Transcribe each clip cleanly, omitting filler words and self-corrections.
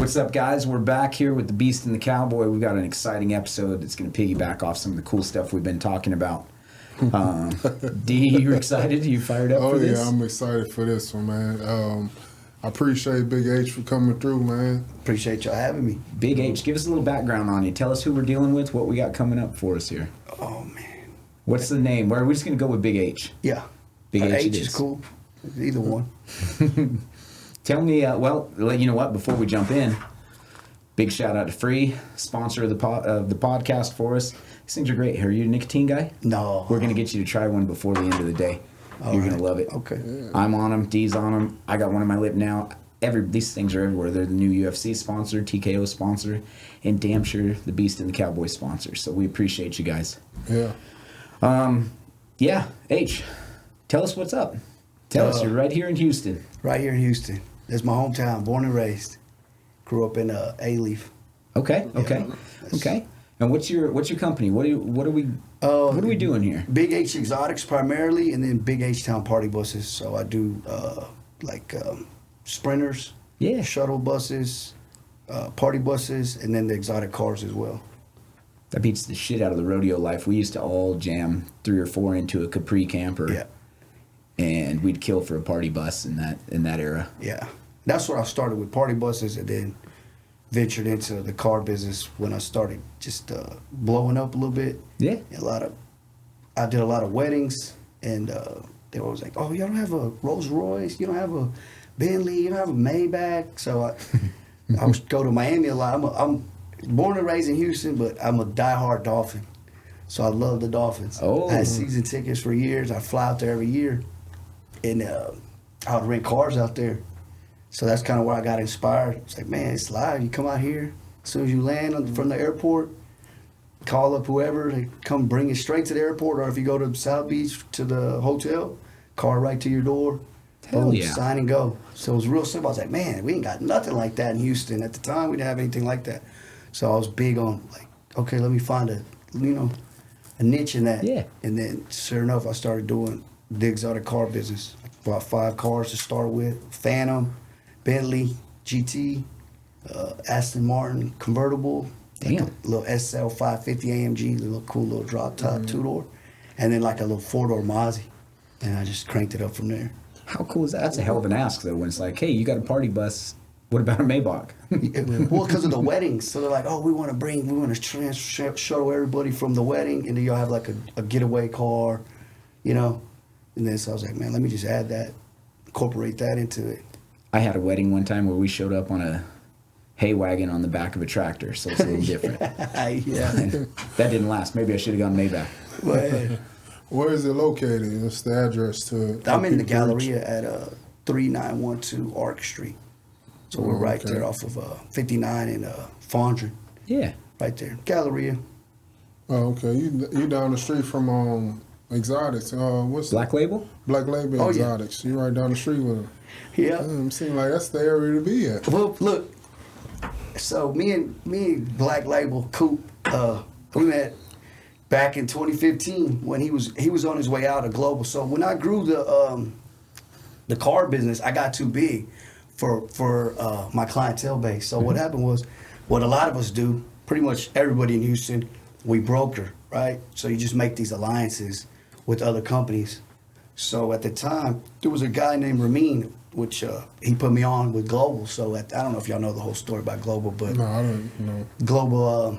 What's up, guys? We're back here with the Beast and the Cowboy. We've got an exciting episode that's going to piggyback off some of the cool stuff we've been talking about. D, you excited? You fired up for this? Oh, yeah, I'm excited for this one, man. I appreciate Big H for coming through, man. Appreciate y'all having me. Big H, give us a little background on you. Tell us who we're dealing with, what we got coming up for us here. Oh, man. What's the name? We're just going to go with Big H. Yeah. Big H is cool. Either one. Tell me, well, you know what? Before we jump in, big shout out to Free, sponsor of the podcast for us. These things are great. Are you a nicotine guy? No. We're going to get you to try one before the end of the day. You're going to love it. Okay. Yeah. I'm on them. D's on them. I got one on my lip now. These things are everywhere. They're the new UFC sponsor, TKO sponsor, and damn sure the Beast and the Cowboy sponsor. So we appreciate you guys. Yeah. Yeah, H, tell us what's up. Tell us. You're right here in Houston. Right here in Houston. That's my hometown, born and raised. Grew up in A-Leaf. Okay. And what's your company? What are we doing here? Big H Exotics primarily, and then Big H Town Party buses. So I do sprinters, shuttle buses, party buses, and then the exotic cars as well. That beats the shit out of the rodeo life. We used to all jam 3 or 4 into a Capri camper. Yeah. And we'd kill for a party bus in that era. Yeah. That's where I started with party buses, and then ventured into the car business when I started just blowing up a little bit. Yeah. I did a lot of weddings, and they were always like, "Oh, you don't have a Rolls-Royce, you don't have a Bentley, you don't have a Maybach." So I would go to Miami a lot. I'm born and raised in Houston, but I'm a diehard Dolphin. So I love the Dolphins. Oh. I had season tickets for years. I fly out there every year, and I would rent cars out there. So that's kind of where I got inspired. It's like, man, it's live. You come out here, as soon as you land from the airport, call up whoever, they come bring you straight to the airport, or if you go to South Beach to the hotel, car right to your door. Hell boom, yeah. Sign and go. So it was real simple. I was like, man, we ain't got nothing like that in Houston. At the time, we didn't have anything like that. So I was big on, like, okay, let me find a niche in that. Yeah. And then, sure enough, I started doing the exotic car business. I bought 5 cars to start with: Phantom, Bentley, GT, Aston Martin convertible, Damn. like a little SL 550 AMG, a little cool little drop top 2-door, and then like a little 4-door Mozzie, and I just cranked it up from there. How cool is that? That's a hell of an ask, though, when it's like, hey, you got a party bus. What about a Maybach? Well, because of the weddings, so they're like, oh, we want to shuttle everybody from the wedding, and then y'all have like a getaway car, And then so I was like, man, let me just add that, incorporate that into it. I had a wedding one time where we showed up on a hay wagon on the back of a tractor, so it's a little different. Yeah. That didn't last. Maybe I should have gone Maybach. But, Where is it located? What's the address to it? I'm in the Galleria at 3912 Arc Street. So we're right there off of 59 and Fondren. Yeah. Right there. Galleria. Oh, okay. You down the street from Exotics. What's Black Label? Black Label Oh, Exotics. You right down the street with them. Yeah. Seems like that's the area to be at. Well, look. So me and Black Label Coop, we met back in 2015 when he was on his way out of Global. So when I grew the car business, I got too big for my clientele base. So what happened was, what a lot of us do, pretty much everybody in Houston, we broker, right? So you just make these alliances with other companies. So at the time, there was a guy named Ramin, which he put me on with Global. So I don't know if y'all know the whole story about Global, but No, I don't know. Global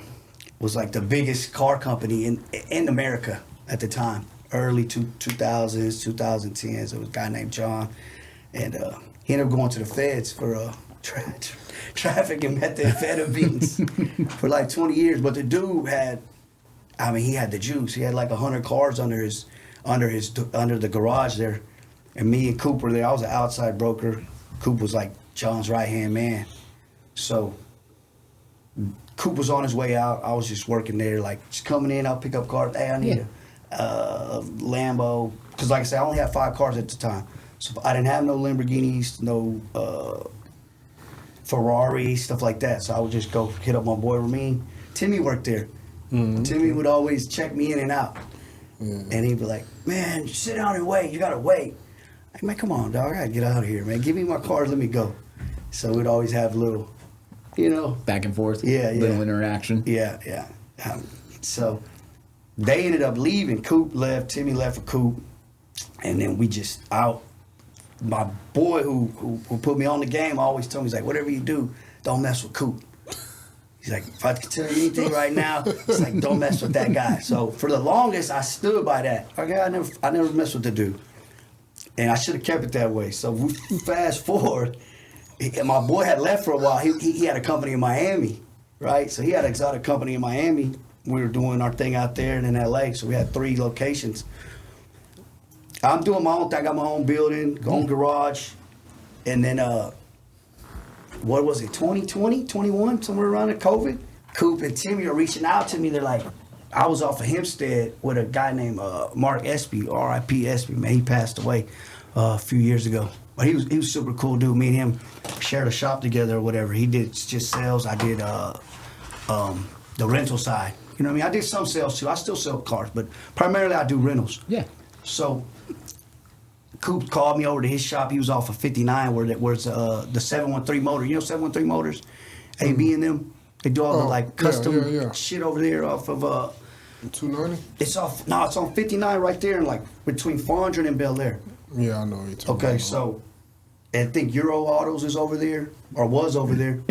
was like the biggest car company in America at the time, early 2000s, 2010s. There was a guy named John, and he ended up going to the feds for trafficking methamphetamines for like 20 years. But the dude he had the juice. He had like 100 cars under the garage there. And me and Coop were there. I was an outside broker. Coop was like John's right-hand man. So Coop was on his way out. I was just working there, like just coming in. I'll pick up cars. Hey, I need a Lambo. Because like I said, I only had 5 cars at the time. So I didn't have no Lamborghinis, no Ferrari, stuff like that. So I would just go hit up my boy Ramin. Timmy worked there. Mm-hmm. Timmy would always check me in and out. Mm-hmm. And he'd be like, man, sit down and wait. You got to wait. Like, man, come on, dog. I got to get out of here, man. Give me my cars. Let me go. So we'd always have little you know. Back and forth. Yeah, Little yeah. interaction. Yeah. So they ended up leaving. Coop left. Timmy left for Coop, and then we just out. My boy who put me on the game always told me, he's like, whatever you do, don't mess with Coop. He's like, if I can tell you anything right now, it's like, don't mess with that guy. So for the longest, I stood by that. Okay, I never messed with the dude, and I should have kept it that way. So we fast forward, and my boy had left for a while. He had a company in Miami, right? So he had an exotic company in Miami. We were doing our thing out there and in LA. So we had 3 locations. I'm doing my own thing. I got my own building, own garage, and then what was it, 2020, 21, somewhere around the COVID? Coop and Timmy are reaching out to me. They're like, I was off of Hempstead with a guy named Mark Espy, R.I.P. Espy, man. He passed away a few years ago. But he was super cool dude. Me and him shared a shop together or whatever. He did just sales. I did the rental side. You know what I mean? I did some sales too. I still sell cars, but primarily I do rentals. Yeah. So Coop called me over to his shop. He was off of 59 where's the 713 motor. You know 713 motors? AB and them. They do all the like custom shit over there off of 290? it's on 59 right there and like between 400 and Bel Air. Yeah, I know what you're talking Okay, about. so I think Euro Autos is over there or was over there.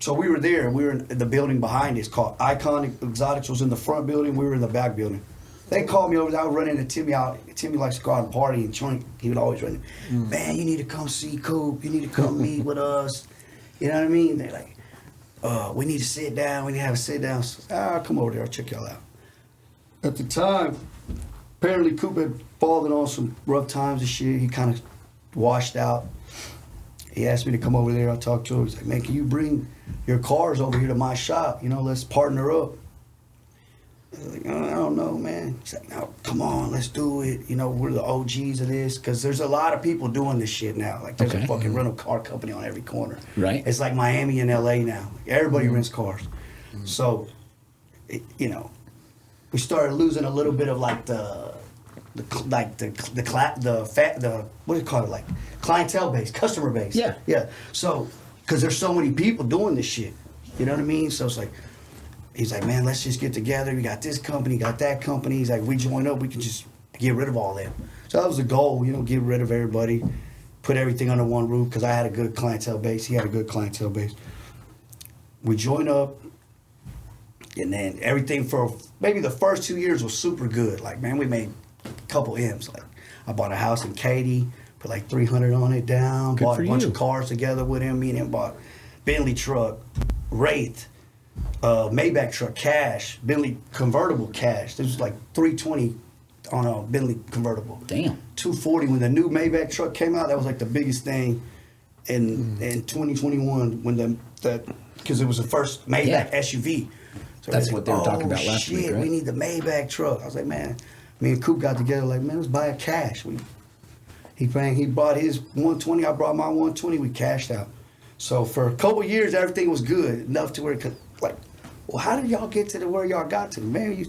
So we were there. We were in the building behind. It's called Iconic Exotics. Was in the front building. We were in the back building. They called me over there. I was running into Timmy out. Timmy likes to go out and party and joint. He would always run. Man, you need to come see Coop. You need to come meet with us. You know what I mean? They're like, we need to sit down. We need to have a sit down. So, I'll come over there. I'll check y'all out. At the time, apparently Coop had fallen on some rough times and shit. He kind of washed out. He asked me to come over there. I talked to him. He's like, man, can you bring your cars over here to my shop? You know, let's partner up. I was like, I don't know, man. He's like, no, come on, let's do it. You know, we're the OGs of this. Because there's a lot of people doing this shit now. Like, there's a fucking rental car company on every corner. Right. It's like Miami and LA now. Everybody rents cars. So, you know, we started losing a little bit of like what do you call it, like clientele base, customer base. Yeah. So, because there's so many people doing this shit, you know what I mean? So it's like, he's like, man, let's just get together. We got this company, got that company. He's like, we join up, we can just get rid of all them. So that was the goal, you know, get rid of everybody, put everything under one roof. Because I had a good clientele base, he had a good clientele base. We join up. And then everything for maybe the first 2 years was super good. Like, man, we made a couple M's. Like, I bought a house in Katy, put like 300 on it down, Good bought for a bunch you. of cars together with him. Me and him bought Bentley truck, Wraith, Maybach truck, cash, Bentley convertible cash. This was like 320 on a Bentley convertible. Damn. 240 when the new Maybach truck came out. That was like the biggest thing in 2021 when because it was the first Maybach SUV. So That's what they were talking about last shit, week, right? we need the Maybach truck. I was like, man, me and Coop got together like, man, let's buy it cash. He bought his 120, I brought my 120, we cashed out. So for a couple years, everything was good, enough to where it could, like, well, how did y'all get to where y'all got to? Man,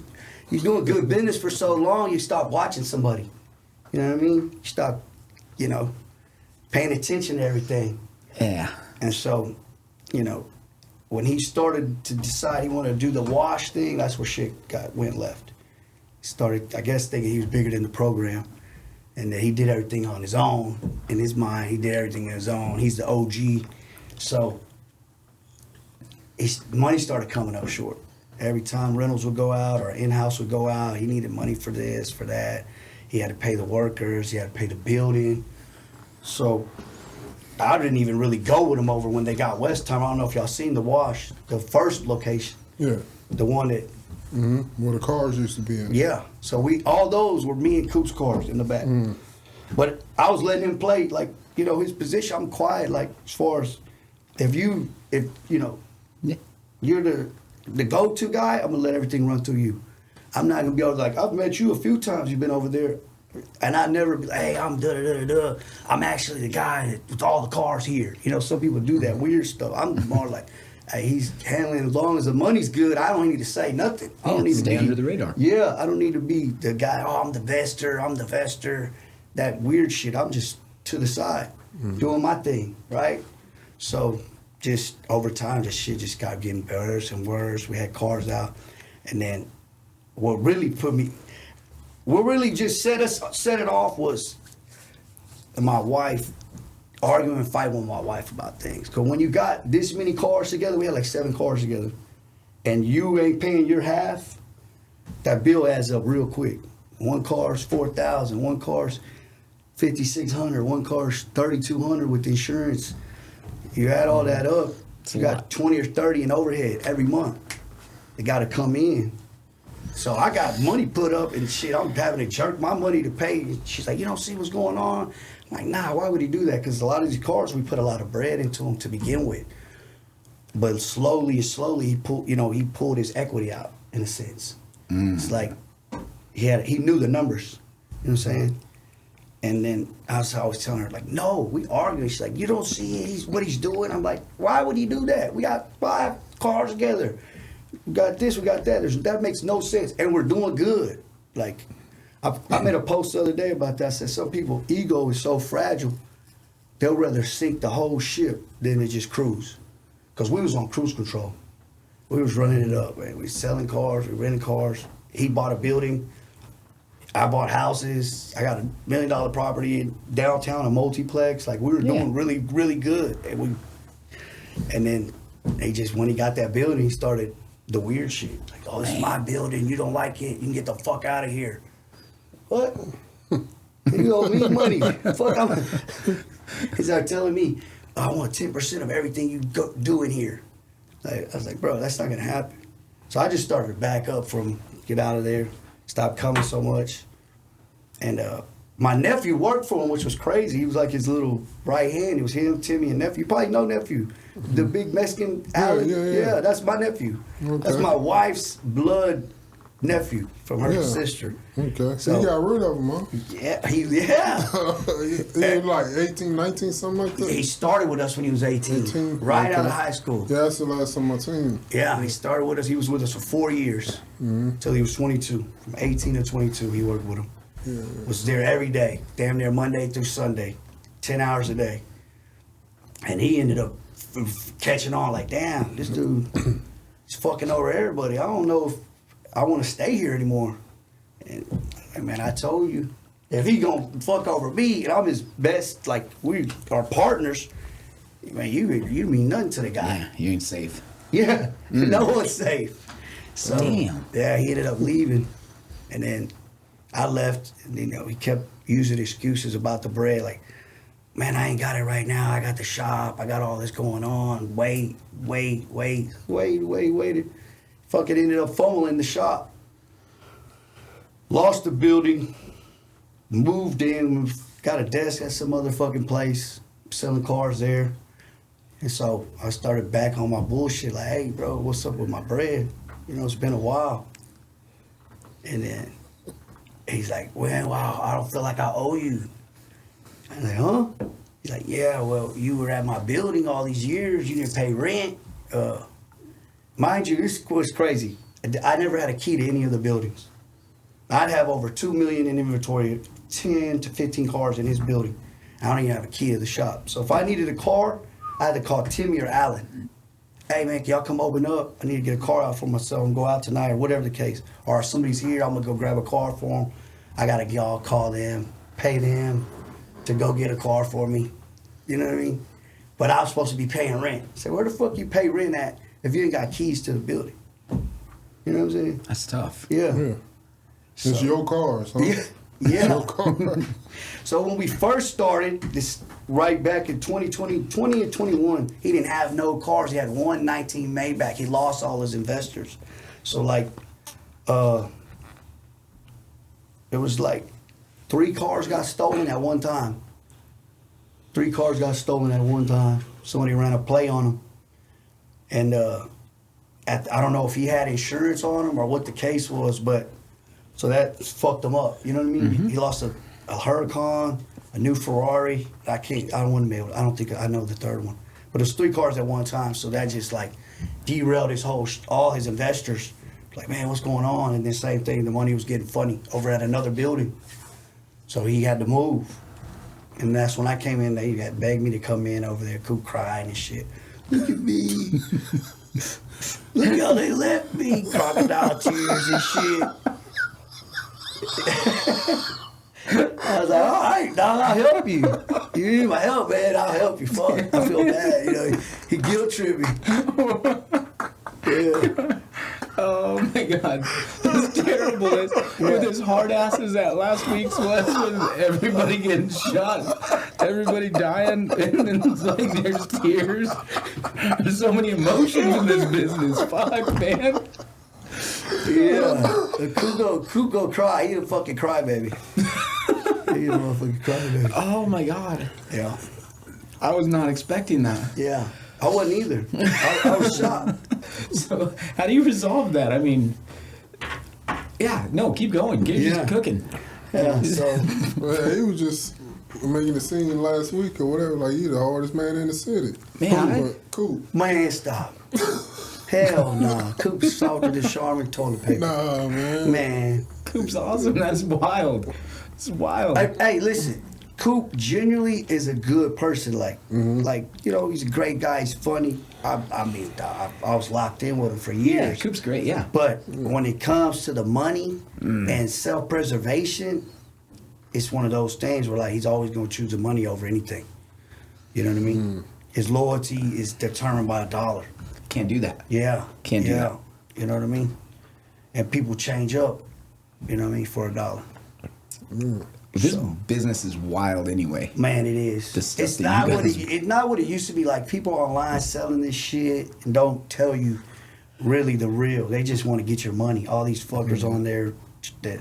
you doing good business for so long, you stop watching somebody. You know what I mean? You stop, you know, paying attention to everything. Yeah. And so, you know, when he started to decide he wanted to do the wash thing, that's where shit went left. He started, I guess, thinking he was bigger than the program, and that he did everything on his own. In his mind, he did everything on his own. He's the OG. So his money started coming up short. Every time rentals would go out or in-house would go out, he needed money for this, for that. He had to pay the workers. He had to pay the building. So I didn't even really go with him over when they got West Time. I don't know if y'all seen the wash, the first location. Yeah. The one that. Where the cars used to be in. Yeah. So all those were me and Coop's cars in the back. But I was letting him play, like, you know, his position. I'm quiet, like, as far as if you know, you're the go-to guy, I'm gonna let everything run through you. I'm not gonna be able to, like, I've met you a few times. You've been over there. And I never be like, hey, I'm da-da-da-da-da. I'm actually the guy with all the cars here. You know, some people do that weird stuff. I'm more like, hey, he's handling, as long as the money's good, I don't need to say nothing. I don't need to stay be under the radar. Yeah, I don't need to be the guy, I'm the vester. That weird shit. I'm just to the side, doing my thing, right? So just over time, this shit just got getting worse and worse. We had cars out, and then what really just set it off was my wife arguing and fighting with my wife about things. Because when you got this many cars together, we had like 7 cars together, and you ain't paying your half, that bill adds up real quick. One car's $4,000, one car's $5,600, one car's $3,200 with insurance. You add all that up, you got 20 or 30 in overhead every month. They got to come in. So I got money put up and shit. I'm having to jerk my money to pay. She's like, you don't see what's going on? I'm like, nah, why would he do that? Because a lot of these cars, we put a lot of bread into them to begin with. But slowly, he pulled his equity out, in a sense. It's like he knew the numbers. You know what I'm saying? And then I was always telling her, like, no, we arguing. She's like, you don't see what he's doing? I'm like, why would he do that? We got 5 cars together. We got this, we got that. That makes no sense. And we're doing good. Like, I made a post the other day about that. I said, some people, ego is so fragile, they'll rather sink the whole ship than to just cruise. Because we was on cruise control. We was running it up, man. We was selling cars, we renting cars. He bought a building. I bought houses. I got $1 million property in downtown, a multiplex. Like, we were doing really, really good. And then when he got that building, he started the weird shit. Like, oh, this is my building. You don't like it. You can get the fuck out of here. What? You owe me money. Fuck. He's like telling me, I want 10% of everything you do in here. I was like, bro, that's not going to happen. So I just started to back up from get out of there, stop coming so much. And my nephew worked for him, which was crazy. He was like his little right hand. It was him, Timmy, and nephew. You probably know nephew. The big Mexican Alan. Yeah, that's my nephew. Okay. That's my wife's blood nephew from her sister. Okay. So you got rid of him, huh? Yeah. He was like 18, 19, something like that? He started with us when he was 18. Right out of high school. Yeah, that's the last time I seen him. Yeah, he started with us. He was with us for 4 years. Until he was 22. From 18 to 22, he worked with him. Yeah. Was there every day, damn near Monday through Sunday, 10 hours a day. And he ended up catching on like, damn, this dude is fucking over everybody. I don't know if I want to stay here anymore. And man, I told you, if he gonna fuck over me and I'm his best, like we are partners, man, you mean nothing to the guy. Yeah, you ain't safe. Yeah, no one's safe. So damn. Yeah, he ended up leaving, and then I left. And he kept using excuses about the bread, like, man, I ain't got it right now. I got the shop. I got all this going on. Waited. Fucking ended up fumbling the shop. Lost the building. Moved in. Got a desk at some other fucking place. Selling cars there. And so I started back on my bullshit. Like, hey, bro, what's up with my bread? It's been a while. And then he's like, well, wow, I don't feel like I owe you. I'm like, huh? He's like, yeah, well, you were at my building all these years. You didn't pay rent. Mind you, this was crazy. I never had a key to any of the buildings. I'd have over $2 million in inventory, 10 to 15 cars in his building. I don't even have a key to the shop. So if I needed a car, I had to call Timmy or Alan. Hey, man, can y'all come open up? I need to get a car out for myself and go out tonight or whatever the case. Or if somebody's here, I'm going to go grab a car for them. I got to y'all call them, pay them to go get a car for me. You know what I mean? But I was supposed to be paying rent. So where the fuck you pay rent at if you ain't got keys to the building? You know what I'm saying? That's tough. Yeah. It's your cars, huh? Yeah. Your car. So when we first started, this right back in 2020 and 21, he didn't have no cars. He had one 19 Maybach. He lost all his investors. So like, it was like 3 cars got stolen at one time. 3 cars got stolen at one time. Somebody ran a play on him. And I don't know if he had insurance on him or what the case was, but so that fucked him up. You know what I mean? He lost a Huracan, a new Ferrari. I don't think I know the third one. But there's 3 cars at one time, so that just like derailed all his investors. Like, man, what's going on? And then same thing, the money was getting funny over at another building. So he had to move. And that's when I came in, they had begged me to come in over there, crying and shit. Look at me. Look how they left me. Crocodile tears and shit. I was like, all right, dog, I'll help you. You need my help, man. I'll help you. Fuck. I feel bad. You know, he guilt tripped me. Yeah. Oh my God, it's terrible. With as hard asses that last week's was with everybody getting shot, everybody dying, and it's like there's tears. There's so many emotions in this business. Fuck, man. Yeah. Kugo cry. He a fucking crybaby. He a motherfucking crybaby. Oh my God. Yeah. I was not expecting that. Yeah. I wasn't either. I was shocked. So, how do you resolve that? I mean, yeah, no, keep going. Get Yeah. just cooking. Yeah. So. Well, he was just making a scene last week or whatever. Like, you the hardest man in the city. Man, But cool. Man, stop. Hell no. Coop's softer than Charmin toilet paper. Nah, man. Man. Coop's awesome. That's wild. It's wild. Hey, listen. Coop genuinely is a good person. Like, you know, he's a great guy. He's funny. I mean, I was locked in with him for Yeah, years. Coop's great. Yeah. But when it comes to the money and self-preservation, it's one of those things where, like, he's always going to choose the money over anything. You know what I mean? His loyalty is determined by a dollar. Can't do that. Yeah. Can't do that. You know what I mean? And people change up, you know what I mean, for a dollar. This business is wild anyway. Man, it is. The stuff It's that not you what guys- it's not what it used to be. Like, people online selling this shit and don't tell you really the real. They just want to get your money. All these fuckers on there that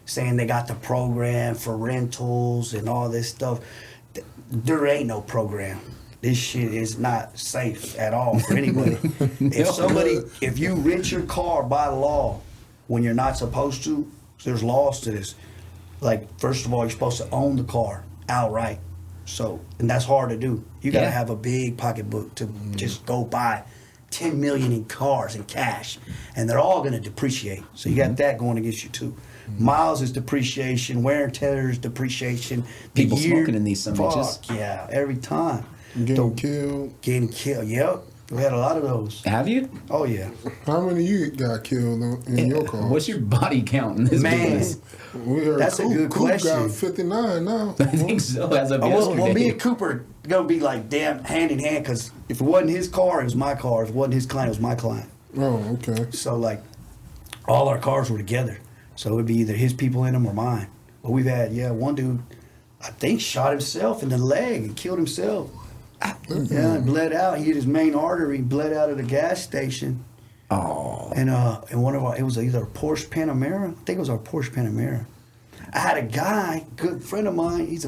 saying they got the program for rentals and all this stuff. There ain't no program. This shit is not safe at all for anybody. If you rent your car by law when you're not supposed to, there's laws to this. Like, first of all, you're supposed to own the car outright. So, and that's hard to do. You gotta Yeah. have a big pocketbook to just go buy 10 million in cars in cash, and they're all gonna depreciate. So you got that going against you too. Miles is depreciation, wear and tear is depreciation. The People smoking in these some fuck, bitches. yeah, every time. Getting killed. Getting killed, yep. We had a lot of those. Have you? Oh yeah. How many of you got killed in your car? What's your body count in this Man. business? We heard That's a good Coop question. got 59 now. I think so. As of Well, yesterday. me and Cooper gonna be like damn hand in hand, because if it wasn't his car, it was my car. If it wasn't his client, it was my client. Oh, okay. So, like, all our cars were together. So it'd be either his people in them or mine. But we've had, one dude, I think, shot himself in the leg and killed himself. Yeah, and bled out. He hit his main artery, bled out at a gas station. Oh, And one of our, it was either a Porsche Panamera. I think it was our Porsche Panamera. I had a guy, good friend of mine. He's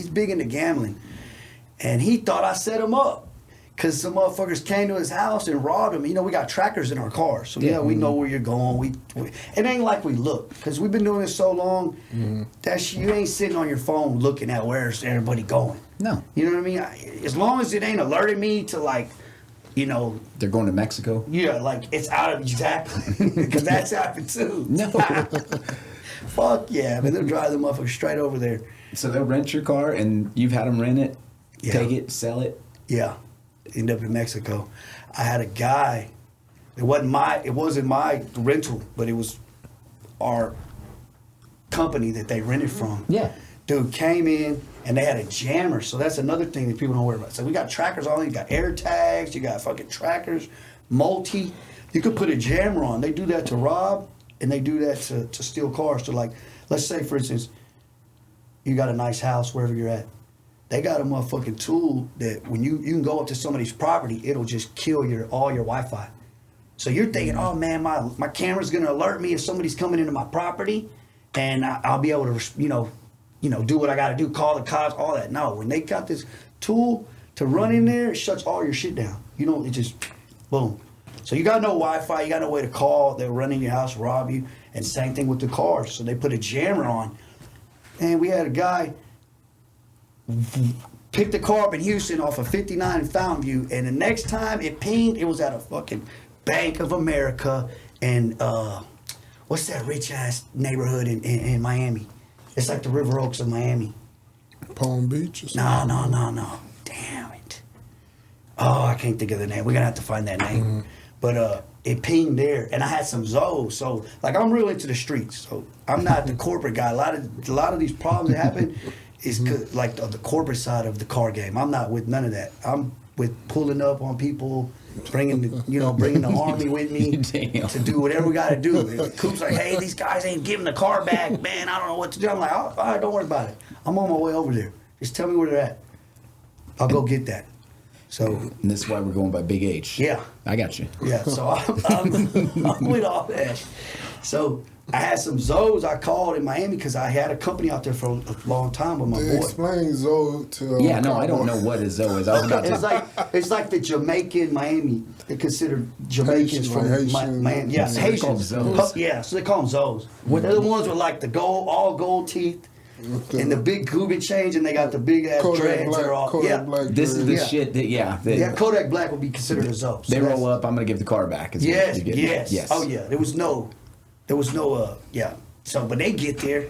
big into gambling, and he thought I set him up because some motherfuckers came to his house and robbed him. You know, we got trackers in our car, so yeah, we know where you're going. We it ain't like we look, because we've been doing this so long. That you ain't sitting on your phone looking at where's everybody going. no. You know what I mean? As long as it ain't alerting me to, like, you know, They're going to Mexico? yeah, like, it's out of, exactly, because that's happened too. No. Fuck yeah, man, they'll drive the motherfucker straight over there. So they'll rent your car and you've had them rent it, Yeah. take it, sell it? Yeah, end up in Mexico. I had a guy. It wasn't my rental, but it was our company that they rented from. Yeah. Dude came in and they had a jammer, so that's another thing that people don't worry about. So we got trackers on. You got air tags. You got fucking trackers, multi. You could put a jammer on. They do that to rob, and they do that to steal cars. So, like, let's say, for instance, you got a nice house wherever you're at. They got a motherfucking tool that when you can go up to somebody's property, it'll just kill all your Wi-Fi. So you're thinking, oh man, my camera's gonna alert me if somebody's coming into my property, and I'll be able to, you know, do what I gotta do, call the cops, all that. No, when they got this tool to run in there, it shuts all your shit down. You know, it just, boom. So you got no Wi-Fi, you got no way to call. They'll run in your house, rob you, and same thing with the cars. So they put a jammer on, and we had a guy picked the car up in Houston off of 59 in Fountain View, and the next time it pinged, it was at a fucking Bank of America and what's that rich ass neighborhood in Miami? It's like the River Oaks of Miami. Palm Beach or something? No. Damn it. Oh, I can't think of the name. We're gonna have to find that name. Mm-hmm. But it pinged there, and I had some Zoes. So like I'm real into the streets. So I'm not the corporate guy. A lot of these problems that happen is like the corporate side of the car game. I'm not with none of that. I'm with pulling up on people, bringing the army with me Damn. to do whatever we got to do. And Coop's like, hey, these guys ain't giving the car back, man. I don't know what to do. I'm like, all right, don't worry about it. I'm on my way over there. Just tell me where they're at. I'll go get that. So And this is why we're going by Big H. yeah. I got you. Yeah, so I'm with all that. So I had some Zoes I called in Miami because I had a company out there for a long time with my boy. Explain Zoe to Yeah, no, I don't know what a Zoe is. I was about to. It's like the Jamaican Miami. They consider Jamaicans Haitian, from like Haitian. Miami. Yeah, So they call Haitians. them Zoes. Yeah, so they call them Zoes. They're the ones with like the all gold teeth. Okay. And the big Cuban change, and they got the big ass Kodak dreads Black, that are all Kodak Black This is the dreads. shit that, yeah, Kodak Black would be considered a Zoe. So they that's- roll up, I'm going to give the car back. is what Yes, you get. yes. Oh yeah. There was no yeah. So when they get there,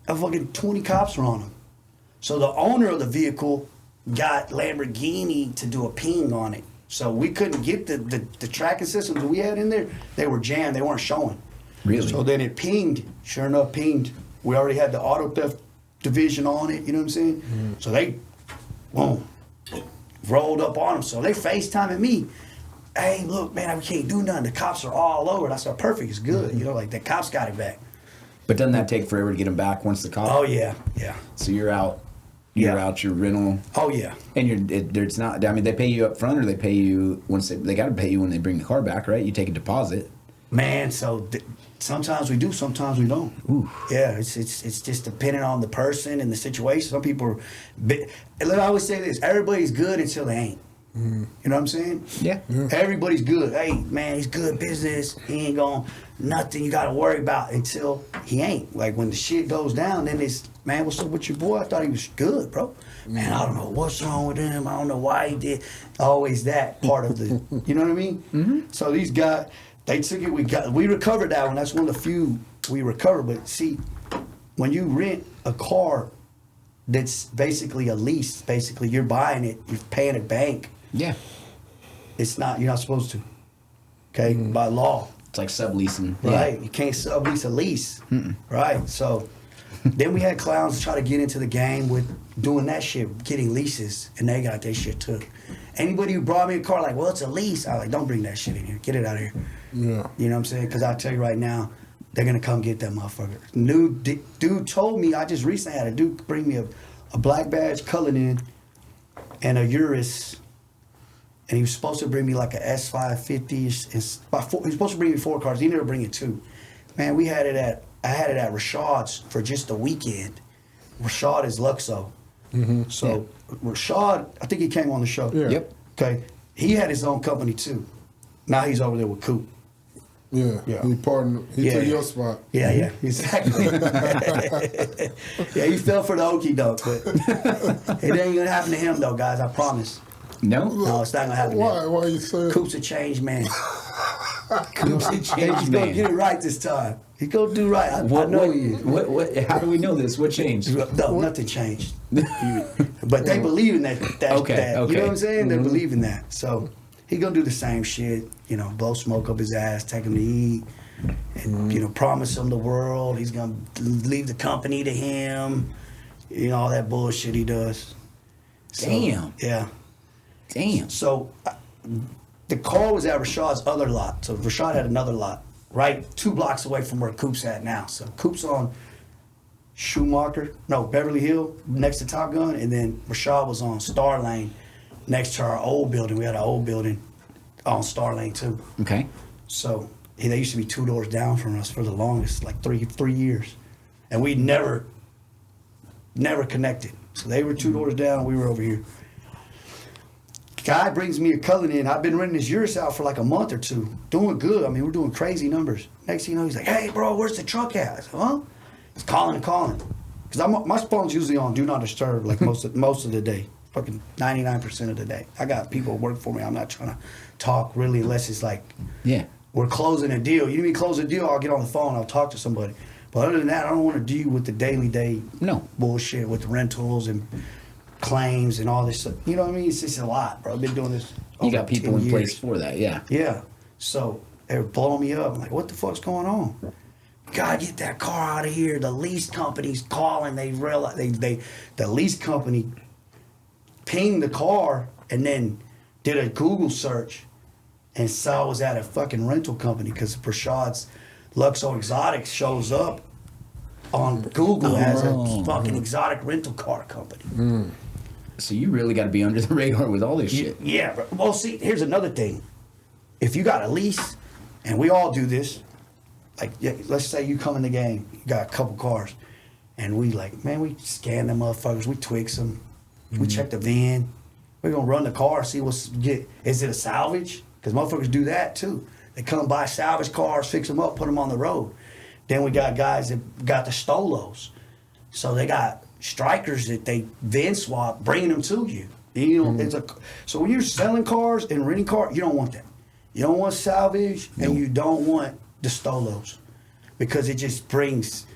a fucking 20 cops were on them. So the owner of the vehicle got Lamborghini to do a ping on it. So we couldn't get the tracking systems that we had in there. They were jammed. They weren't showing. Really? So then it pinged. Sure enough, pinged. We already had the auto theft division on it. You know what I'm saying? So they, boom, rolled up on them. So they FaceTiming me. Hey, look, man, we can't do nothing. The cops are all over it. I said, perfect, it's good. You know, like the cops got it back. But doesn't that take forever to get them back once the cop? Oh yeah, yeah. So you're out. You're Yeah. out your rental. Oh yeah. And it's not. I mean, they pay you up front, or they pay you once they got to pay you when they bring the car back, right? You take a deposit. Man, so sometimes we do, sometimes we don't. Ooh. Yeah, it's just depending on the person and the situation. Some people are, and I always say this: everybody's good until they ain't. You know what I'm saying? Yeah. Everybody's good. Hey, man, he's good business. He ain't going nothing you got to worry about until he ain't. Like when the shit goes down, then it's, man, what's up with your boy? I thought he was good, bro. Man, I don't know what's wrong with him. I don't know why he did. Always that part of the, you know what I mean? Mm-hmm. So these guys, they took it. We recovered that one. That's one of the few we recovered. But see, when you rent a car that's basically a lease, basically you're buying it, you're paying a bank. Yeah. It's not, you're not supposed to. Okay, by law. It's like subleasing. Right, you can't sublease a lease. Right, so then we had clowns try to get into the game with doing that shit, getting leases, and they got their shit took. Anybody who brought me a car like, well, it's a lease, I was like, don't bring that shit in here, get it out of here. Yeah. You know what I'm saying? Because I'll tell you right now, they're gonna come get that motherfucker. New dude told me, I just recently had a dude bring me a black badge Cullinan and a Urus. And he was supposed to bring me like a S550. He was supposed to bring me 4 cars. He ended up bringing 2. Man, I had it at Rashad's for just a weekend. Rashad is Luxo. So Rashad, I think he came on the show. Yeah. Yep. Okay. He had his own company too. Now he's over there with Coop. Yeah. Yeah. He partnered. He took your spot. Yeah, yeah, exactly. Yeah, he fell for the okie doke, but it ain't gonna happen to him though, guys. I promise. No. No, it's not gonna happen. Why? To him. Why you say? Coop's a changed man. Coop's a He's changed gonna man. get it right this time. He's gonna do right. I What, know what, he is. what, how do we know this? What changed? No, nothing changed. But they believe in that. Okay, You okay. know what I'm saying? They believe in that. So he gonna do the same shit. You know, blow smoke up his ass, take him to eat, and you know, promise him the world. He's gonna leave the company to him. You know, all that bullshit he does. So, Damn. Yeah. Damn. So the car was at Rashad's other lot. So Rashad had another lot, right 2 blocks away from where Coop's at now. So Coop's on Beverly Hill, next to Top Gun, and then Rashad was on Star Lane, next to our old building. We had an old building on Star Lane too. Okay. So they used to be 2 doors down from us for the longest, like three years, and we never connected. So they were 2 doors down, we were over here. Guy brings me a Cullinan. I've been renting his Urus out for like a month or 2. Doing good. I mean, we're doing crazy numbers. Next thing you know, he's like, hey, bro, where's the truck at? I said, huh? He's calling and calling. Because my phone's usually on Do Not Disturb like most of the day. Fucking 99% of the day. I got people who work for me. I'm not trying to talk really unless it's like, Yeah. we're closing a deal. You need me to close a deal, I'll get on the phone, I'll talk to somebody. But other than that, I don't want to deal with the daily day No. bullshit with the rentals and claims and all this stuff. You know what I mean? It's just a lot, bro. I've been doing this. You over got people 10 in years. place for that, yeah. Yeah. So they were blowing me up. I'm like, what the fuck's going on? Gotta get that car out of here. The lease company's calling. They realize the lease company pinged the car and then did a Google search and saw it was at a fucking rental company because Prashad's Luxo Exotic shows up on Google as a fucking exotic rental car company. So you really got to be under the radar with all this shit. Yeah, bro. Well, see, here's another thing. If you got a lease, and we all do this, like, let's say you come in the game, you got a couple cars, and we like, man, we scan them motherfuckers, we twix them, we check the VIN, we're gonna run the car, see is it a salvage? Because motherfuckers do that too. They come buy salvage cars, fix them up, put them on the road. Then we got guys that got the Stolos. So they got strikers that they VIN swap, bringing them to you. You know, so when you're selling cars and renting cars, you don't want that. You don't want salvage, and you don't want the Stolos, because it just brings.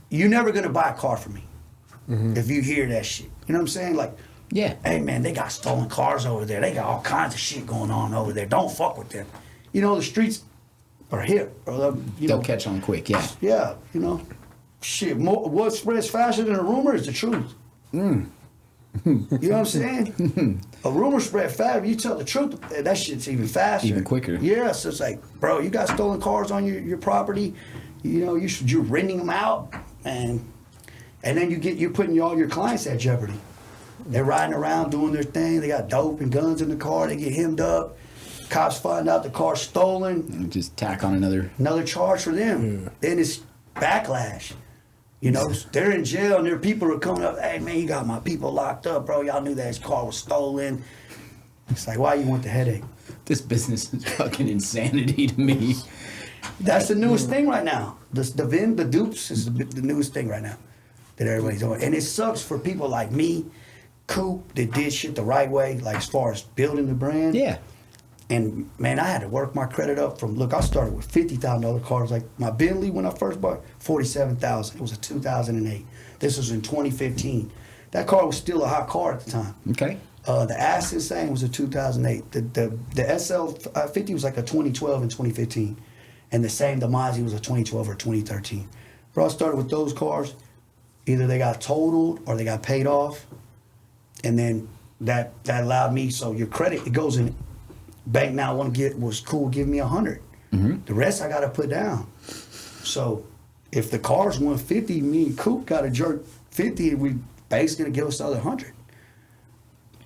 You're never gonna buy a car from me if you hear that shit. You know what I'm saying? Like, Yeah. hey man, they got stolen cars over there. They got all kinds of shit going on over there. Don't fuck with them. You know, the streets are hip. Or They'll catch on quick, yeah. Yeah, you know, shit. What spreads faster than a rumor is the truth. You know what I'm saying? A rumor spread fast. You tell the truth, that shit's even faster. Even quicker. Yeah, so it's like, bro, you got stolen cars on your property. You know, you're renting them out, and then you're putting all your clients at jeopardy. They're riding around doing their thing. They got dope and guns in the car. They get hemmed up. Cops find out the car's stolen. And just tack on another Charge for them. Then it's backlash. You know, they're in jail and their people are coming up. Hey man, you got my people locked up, bro. Y'all knew that his car was stolen. It's like, why you want the headache? This business is fucking insanity to me. That's the newest thing right now. The dupes is the newest thing right now that everybody's doing. And it sucks for people like me, Coop, that did shit the right way, like as far as building the brand. Yeah. And man, I had to work my credit up from, I started with $50,000 cars. Like my Bentley when I first bought, $47,000. It was a 2008. This was in 2015. That car was still a hot car at the time. Okay. The Aston same was a 2008. The SL 50 was like a 2012 and 2015. And the Mazda was a 2012 or 2013. Bro, I started with those cars. Either they got totaled or they got paid off. And then that allowed me, so your credit, it goes in. Bank now was cool, give me 100. The rest I got to put down. So if the car's 150, me and Coop got to jerk 50, and we basically gonna give us the other 100.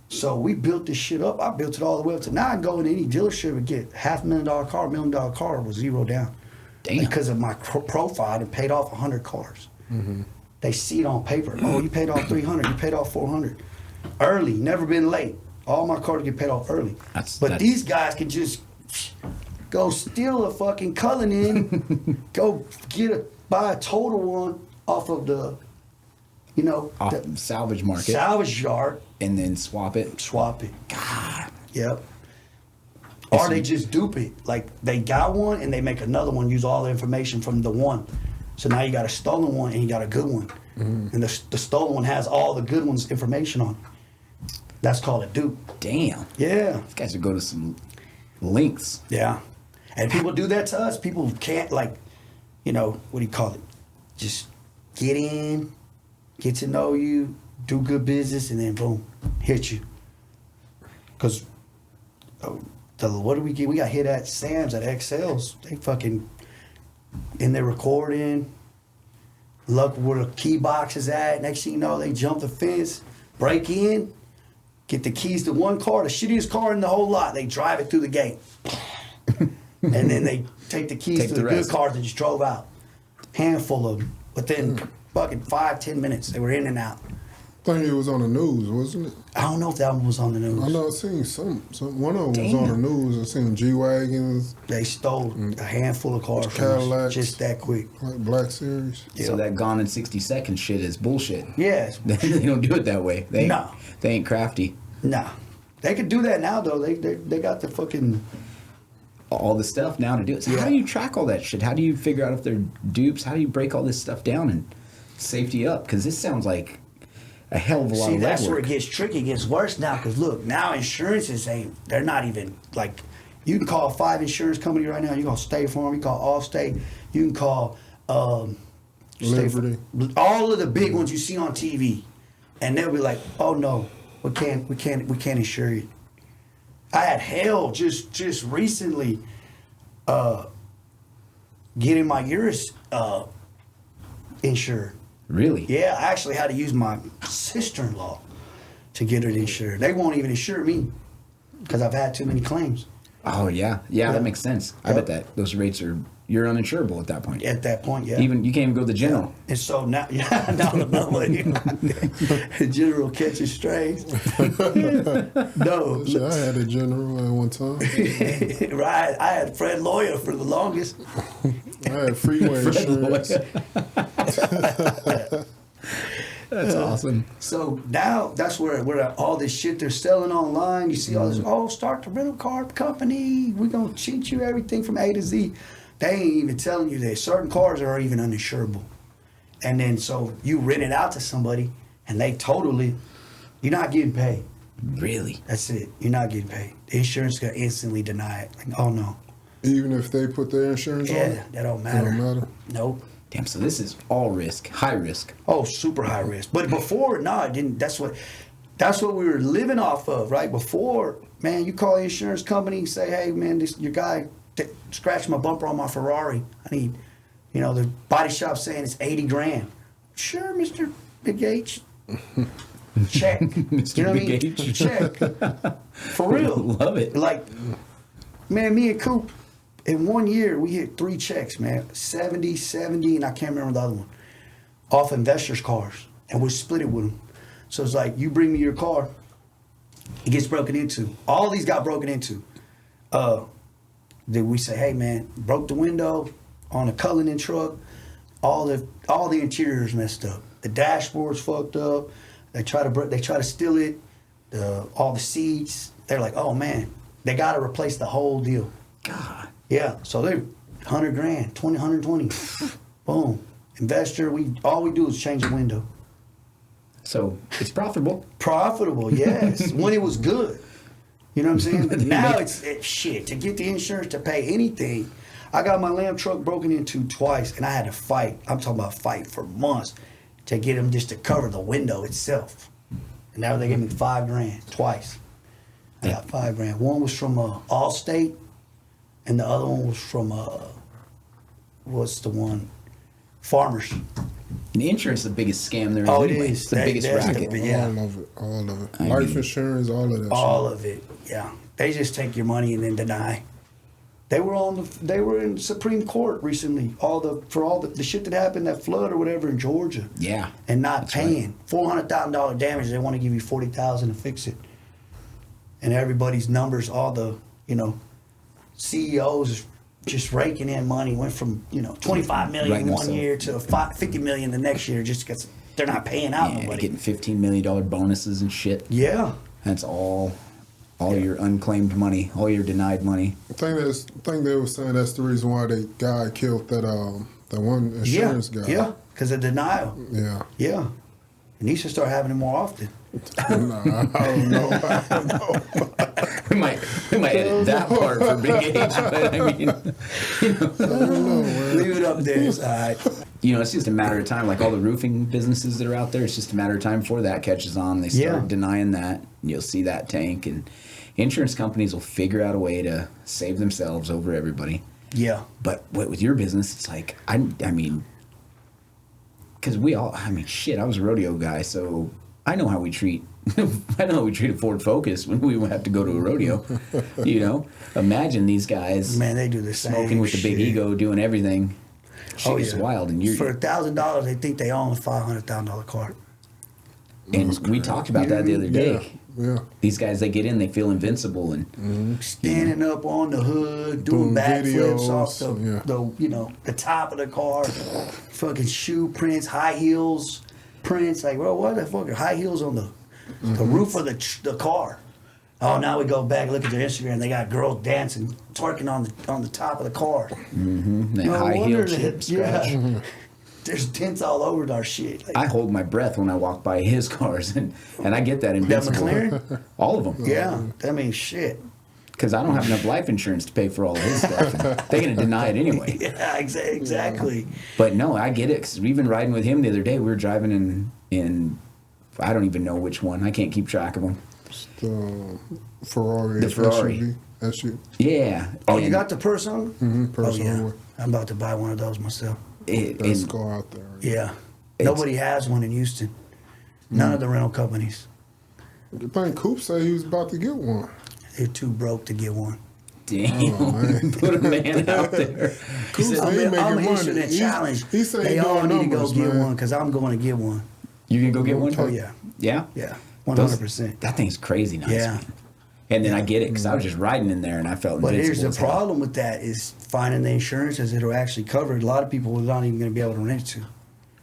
So we built this shit up. I built it all the way up to now. I can go into any dealership and get $500,000 car, $1 million car with zero down. Damn. Because of my profile and paid off 100 cars. They see it on paper. Oh, you paid off 300. You paid off 400. Early, never been late. All my cars get paid off early. But these guys can just go steal a fucking Cullinan, go buy a total one off of the, the salvage market. Salvage yard. And then swap it. God. Yep. Or they just dupe it. Like they got one and they make another one, use all the information from the one. So now you got a stolen one and you got a good one. And the stolen one has all the good ones' information on it. That's called a dupe. Damn. Yeah. These guys would go to some lengths. Yeah. And people do that to us. People can't, what do you call it? Just get in, get to know you, do good business, and then boom, hit you. Because what do we get? We got hit at Sam's, at XL's. They fucking in there recording. Look where the key box is at. Next thing you know, they jump the fence, break in, get the keys to one car, the shittiest car in the whole lot. They drive it through the gate. And then they take the keys to the good cars and just drove out. Handful of them. Within fucking 5-10 minutes, they were in and out. I think it was on the news, wasn't it? I don't know if that one was on the news. I know I seen some one of them was on the news. I seen G-Wagons. They stole a handful of cars from us Cadillacs. just that quick. Like Black Series. So that gone in 60 seconds shit is bullshit. Yes. They don't do it that way. They ain't crafty. Nah. They could do that now, though. They got the fucking... all the stuff now to do it. So how do you track all that shit? How do you figure out if they're dupes? How do you break all this stuff down and safety up? Because this sounds like a hell of a lot See, of that's where it legwork. gets tricky. It gets worse now because look, now insurances they're not even like, you can call 5 insurance companies right now. You can call State Farm, you can call Allstate, you can call Liberty. all of the big ones you see on TV, and they'll be like, "Oh no, we can't insure you." I had hell just recently getting my Urus insured. Really? Yeah, I actually had to use my sister-in-law to get it insured. They won't even insure me because I've had too many claims. Oh yeah, that makes sense. I Yep. bet that those rates you're uninsurable at that point. At that point, yeah. Even you can't even go to the general. And so now, General catches strays. No, Shit, I had a general at one time. right. I had Fred Lawyer for the longest. I had freeway insurance. That's awesome. So now that's where all this shit they're selling online. You see all this, start the rental car company. We're going to cheat you everything from A to Z. They ain't even telling you that certain cars are even uninsurable. And then so you rent it out to somebody and you're not getting paid. Really? That's it. You're not getting paid. The insurance going to instantly deny it. Like, oh no. Even if they put their insurance on Yeah, it? that don't It matter. don't matter. Nope. Damn. So this is all risk, high risk. Oh, super high risk. But before, no, it didn't. That's what we were living off of, right? Before, man, you call the insurance company, say, hey, man, your guy scratched my bumper on my Ferrari. I need, the body shop saying it's $80,000. Sure, Mr. Big H. Check. Mr. You know what I Big mean? H. Check. For real. Love it. Like, man, me and Coop, in 1 year, we hit 3 checks, man. 70, and I can't remember the other one. Off investors' cars. And we split it with them. So it's like, you bring me your car, it gets broken into. All these got broken into. Then we say, hey, man, broke the window on a Cullinan truck. All the interior's messed up. The dashboard's fucked up. They try to steal it. All the seats. They're like, oh, man, they got to replace the whole deal. God. Yeah, so they're $100,000, 120. Boom. Investor, all we do is change the window. So it's profitable. Profitable, yes. When it was good. You know what I'm saying? But They now make- it's shit. To get the insurance to pay anything, I got my Lamb truck broken into twice, and I had to fight. I'm talking about fight for months to get them just to cover the window itself. And now they gave me $5,000 twice. I got $5,000. One was from Allstate, and the other one was from what's the one? Farmers. And insurance is the biggest scam there is. Oh, it anyway. is. It's the biggest That's the racket. big- Yeah. All of it. I Life mean- insurance, all of that All of it, yeah. They just take your money and then deny. They were in Supreme Court recently. For all the shit that happened, that flood or whatever in Georgia. Yeah. And not That's paying $400,000 damage. They want to give you $40,000 to fix it. And everybody's numbers, all the CEOs just raking in money. Went from 25 million Writing one themselves. year to 50 million the next year just because they're not paying out Yeah, nobody. getting $15 million bonuses and shit. Yeah. That's all your unclaimed money, all your denied money. I think they were saying that's the reason why the guy killed that one insurance guy. Yeah, because of denial. Yeah. Yeah. And he should start having it more often. Nah, I don't know. We might edit that part for Big H, but I mean, Leave it up there. It's all right. it's just a matter of time. Like all the roofing businesses that are out there, it's just a matter of time before that catches on. They start Yeah. denying that, and you'll see that tank. And insurance companies will figure out a way to save themselves over everybody. Yeah. But with your business, it's like I mean, because I was a rodeo guy, so I know how we treat. I know how we treat a Ford Focus when we have to go to a rodeo. Imagine these guys Man, they do the same smoking with the big shit. ego, doing everything. Shit is wild, and For $1,000, they think they own a $500,000 car. we talked about that the other day. Yeah. These guys, they get in, they feel invincible, and Standing up on the hood, doing Doing backflips off videos, the top of the car, fucking shoe prints, high heels prints. Like, well, what the fuck are high heels on the roof of the car? Oh, now we go back, look at their Instagram. They got girls dancing, twerking on the top of the car. that No high heel wonder chip that- scratch. yeah. there's dents all over our shit. Like, I hold my breath when I walk by his cars, and I get that that invincible. McLaren? All of them. Yeah, I mean, shit. Because I don't have enough life insurance to pay for all of his stuff. And they're going to deny it anyway. Yeah, exactly. But no, I get it. Because we've been riding with him the other day. We were driving in I don't even know which one. I can't keep track of them. The Ferrari. The Ferrari. SUV. That shit. Yeah. Oh, and you got the Persona? Mm-hmm. Personal. Oh, yeah. One. I'm about to buy one of those myself. Best and car out there. Yeah. It's- Nobody has one in Houston. None of the rental companies. The thing Coop said he was about to get one. They're too broke to get one. damn, Oh, man. put a man out there. Coop said I'm, he I'm making issuing money. a challenge. He said they he all doing need to go numbers, get man. one because I'm going to get one. You can go get one? Oh, yeah. Yeah? Yeah. Those- 100%. That thing's crazy nice. Yeah. Man. And then I get it because I was just riding in there and I felt But invincible here's the as hell. problem with that is finding the insurances that are actually covered. A lot of people are not even going to be able to rent it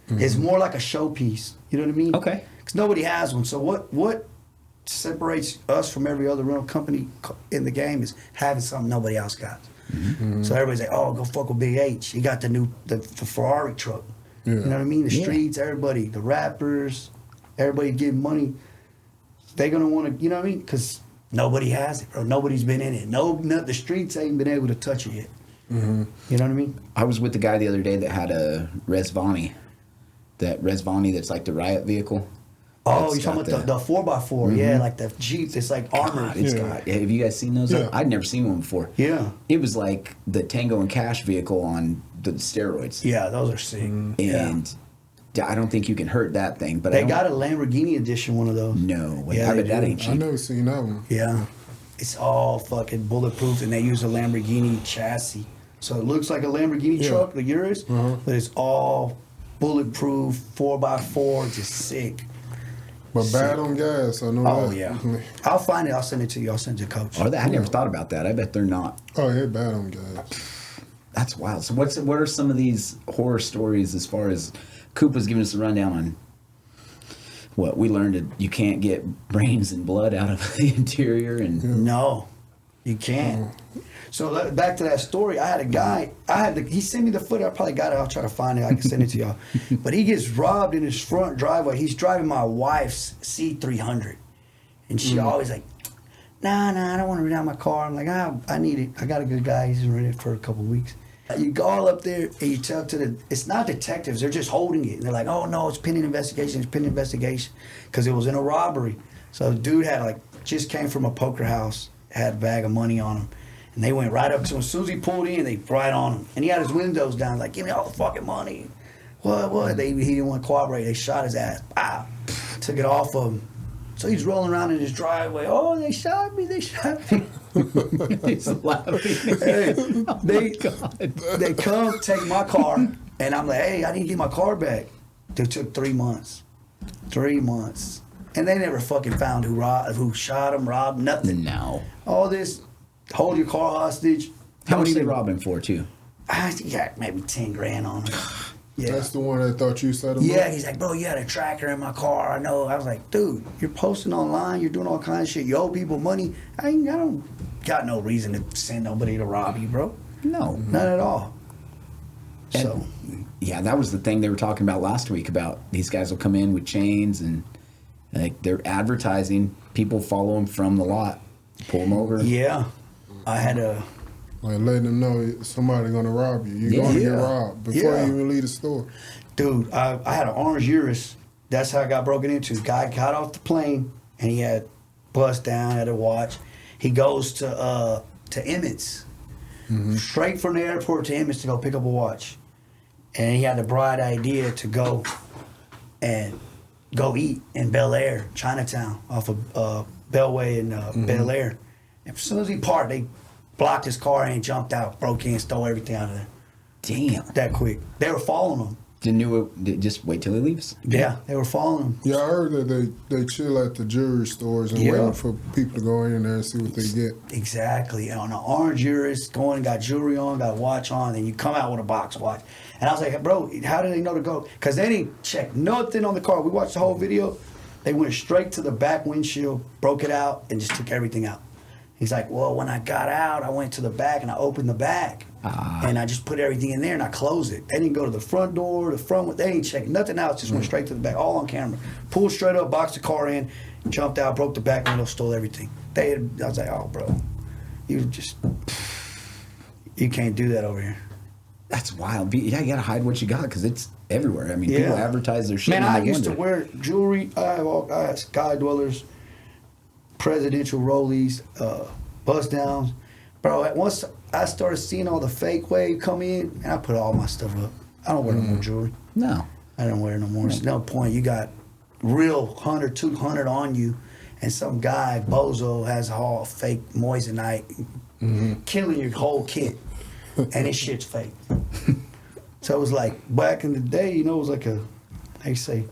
to. It's more like a showpiece. You know what I mean? Okay. Because nobody has one. So what separates us from every other rental company in the game is having something nobody else got. So everybody's like, oh, go fuck with Big H. He got the Ferrari truck. Yeah. You know what I mean? The Yeah. streets, everybody, the rappers, everybody giving money. They're going to want to, you know what I mean? Because nobody has it, bro. Nobody's been in it. The streets ain't been able to touch it yet. You know what I mean? I was with the guy the other day that had a Resvani. That Resvani that's like the riot vehicle. Oh, That's you're talking got about the 4x4. Yeah, like the Jeep. It's like armored. God, it's Yeah. got. Have you guys seen those? Yeah. I'd never seen one before. Yeah. It was like the Tango and Cash vehicle on the steroids. Yeah, those are sick. And I don't think you can hurt that thing. But I They don't- got a Lamborghini edition, one of those. No way. Yeah, I they bet that do. ain't I cheap. never seen that one. Yeah. It's all fucking bulletproof, and they use a Lamborghini chassis. So it looks like a Lamborghini Yeah. truck, the Urus, Uh-huh. but it's all bulletproof, 4x4, just sick. But bad on gas, I know Oh, that. yeah. I'll find it. I'll send it to you. I'll send it to Coach. Are they? I never thought about that. I bet they're not. Oh, yeah, bad on gas. That's wild. So what are some of these horror stories as far as Coop was giving us a rundown on what we learned that you can't get brains and blood out of the interior and No, you can't. So back to that story. I had a guy. He sent me the footage. I probably got it. I'll try to find it. I can send it to y'all. But he gets robbed in his front driveway. He's driving my wife's C300, and she always like, Nah, I don't want to rent out my car. I'm like, I need it. I got a good guy. He's been renting it for a couple of weeks. You go all up there and you tell it's not detectives. They're just holding it. And they're like, oh no, it's pending investigation. It's pending investigation, because it was in a robbery. So the dude had just came from a poker house, had a bag of money on him. And they went right up to him. As soon as he pulled in, they right on him. And he had his windows down, like, give me all the fucking money. What? He didn't want to cooperate. They shot his ass. Pow. Took it off of him. So he's rolling around in his driveway. Oh, they shot me. he's laughing. Hey, God. they come take my car, and I'm like, hey, I need to get my car back. It took 3 months. 3 months. And they never fucking found who shot him, robbed, nothing. No. All this, hold your car hostage. How much Don't they even- rob him for too? He got maybe 10 grand on it. Yeah. That's the one that thought you set him Yeah, up? he's like, bro, you had a tracker in my car. I know. I was like, dude, you're posting online. You're doing all kinds of shit. You owe people money. I don't got no reason to send nobody to rob you, bro. No. Not at all. And- So, Yeah, that was the thing they were talking about last week about these guys will come in with chains and like they're advertising. People follow them from the lot, pull them over. yeah. I had a... Like letting them know somebody gonna rob you. You're Yeah. gonna get Yeah. robbed before Yeah. you even leave the store. Dude, I had an orange Urus. That's how I got broken into. Guy got off the plane and he had bust down, had a watch. He goes to Emmett's, straight from the airport to Emmett's to go pick up a watch. And he had the bright idea to go and go eat in Bel Air, Chinatown, off of Bellway and Bel Air. And as soon as he parked, they blocked his car and jumped out, broke in, stole everything out of there. Damn. That quick. They were following him. Just wait till he leaves. Yeah, they were following him. Yeah, I heard that they chill at the jewelry stores and Yeah. waiting for people to go in there and see what they get. Exactly. On an orange Urus, going, got jewelry on, got a watch on, and you come out with a box watch. And I was like, bro, how did they know to go? Because they didn't check nothing on the car. We watched the whole video. They went straight to the back windshield, broke it out, and just took everything out. He's like, well, when I got out, I went to the back and I opened the back. And I just put everything in there and I closed it. They didn't go to the front door, they ain't checked nothing else, just went straight to the back, all on camera. Pulled straight up, boxed the car in, jumped out, broke the back window, stole everything. I was like, oh, bro, you can't do that over here. That's wild. Yeah, you gotta hide what you got because it's everywhere. I mean, people advertise their shit. Man, and I they used to wonder. wear jewelry. I have Sky Dwellers, presidential rollies, bust downs. Bro, once I started seeing all the fake wave come in, and I put all my stuff up. I don't wear no more jewelry. No. I don't wear it no more. There's no point. You got real 100, 200 on you, and some guy, bozo, has all fake moissanite, killing your whole kit, and this shit's fake. So it was like, back in the day, it was like how you say,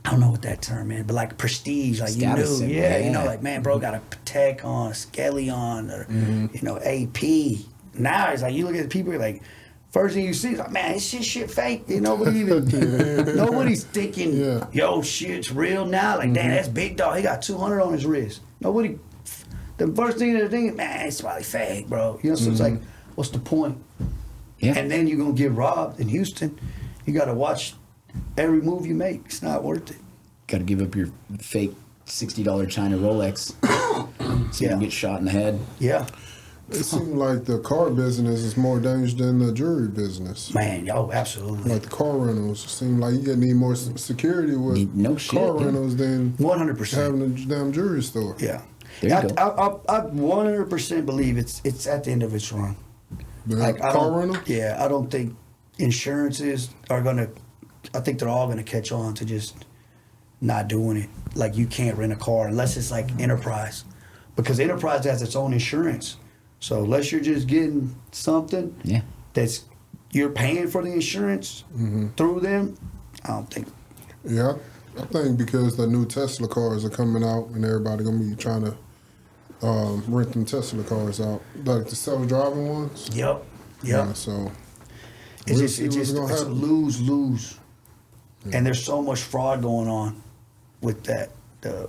I don't know what that term is, but like prestige, like Status you knew, symbol, like, man, bro got a Patek on, a Skelly on, or, AP. Now it's like, you look at the people, you're like, first thing you see is like, man, this shit fake. Nobody's thinking, yo, shit's real now. Like, damn, that's big dog. He got 200 on his wrist. The first thing they're thinking, man, it's probably fake, bro. So it's like, what's the point? Yeah. And then you're going to get robbed in Houston. You got to watch every move you make. It's not worth it. Got to give up your fake $60 China Rolex so you can get shot in the head. Yeah. It seems like the car business is more dangerous than the jewelry business. Man, yo, absolutely. Like the car rentals. It seems like you need more security with No shit, car yeah. rentals than 100%. having a damn jewelry store. Yeah. There you go. I 100% believe it's at the end of its run. The I car don't- rental? Yeah, I don't think insurances are gonna. I think they're all gonna catch on to just not doing it. Like, you can't rent a car unless it's like Enterprise, because Enterprise has its own insurance. So unless you're just getting something that's you're paying for the insurance through them, I don't think. Yeah, I think because the new Tesla cars are coming out and everybody gonna be trying to rent them Tesla cars out, like the self-driving ones. Yep. Yeah, so It's we'll just see it's what's just gonna it's a happen. lose. And there's so much fraud going on with that.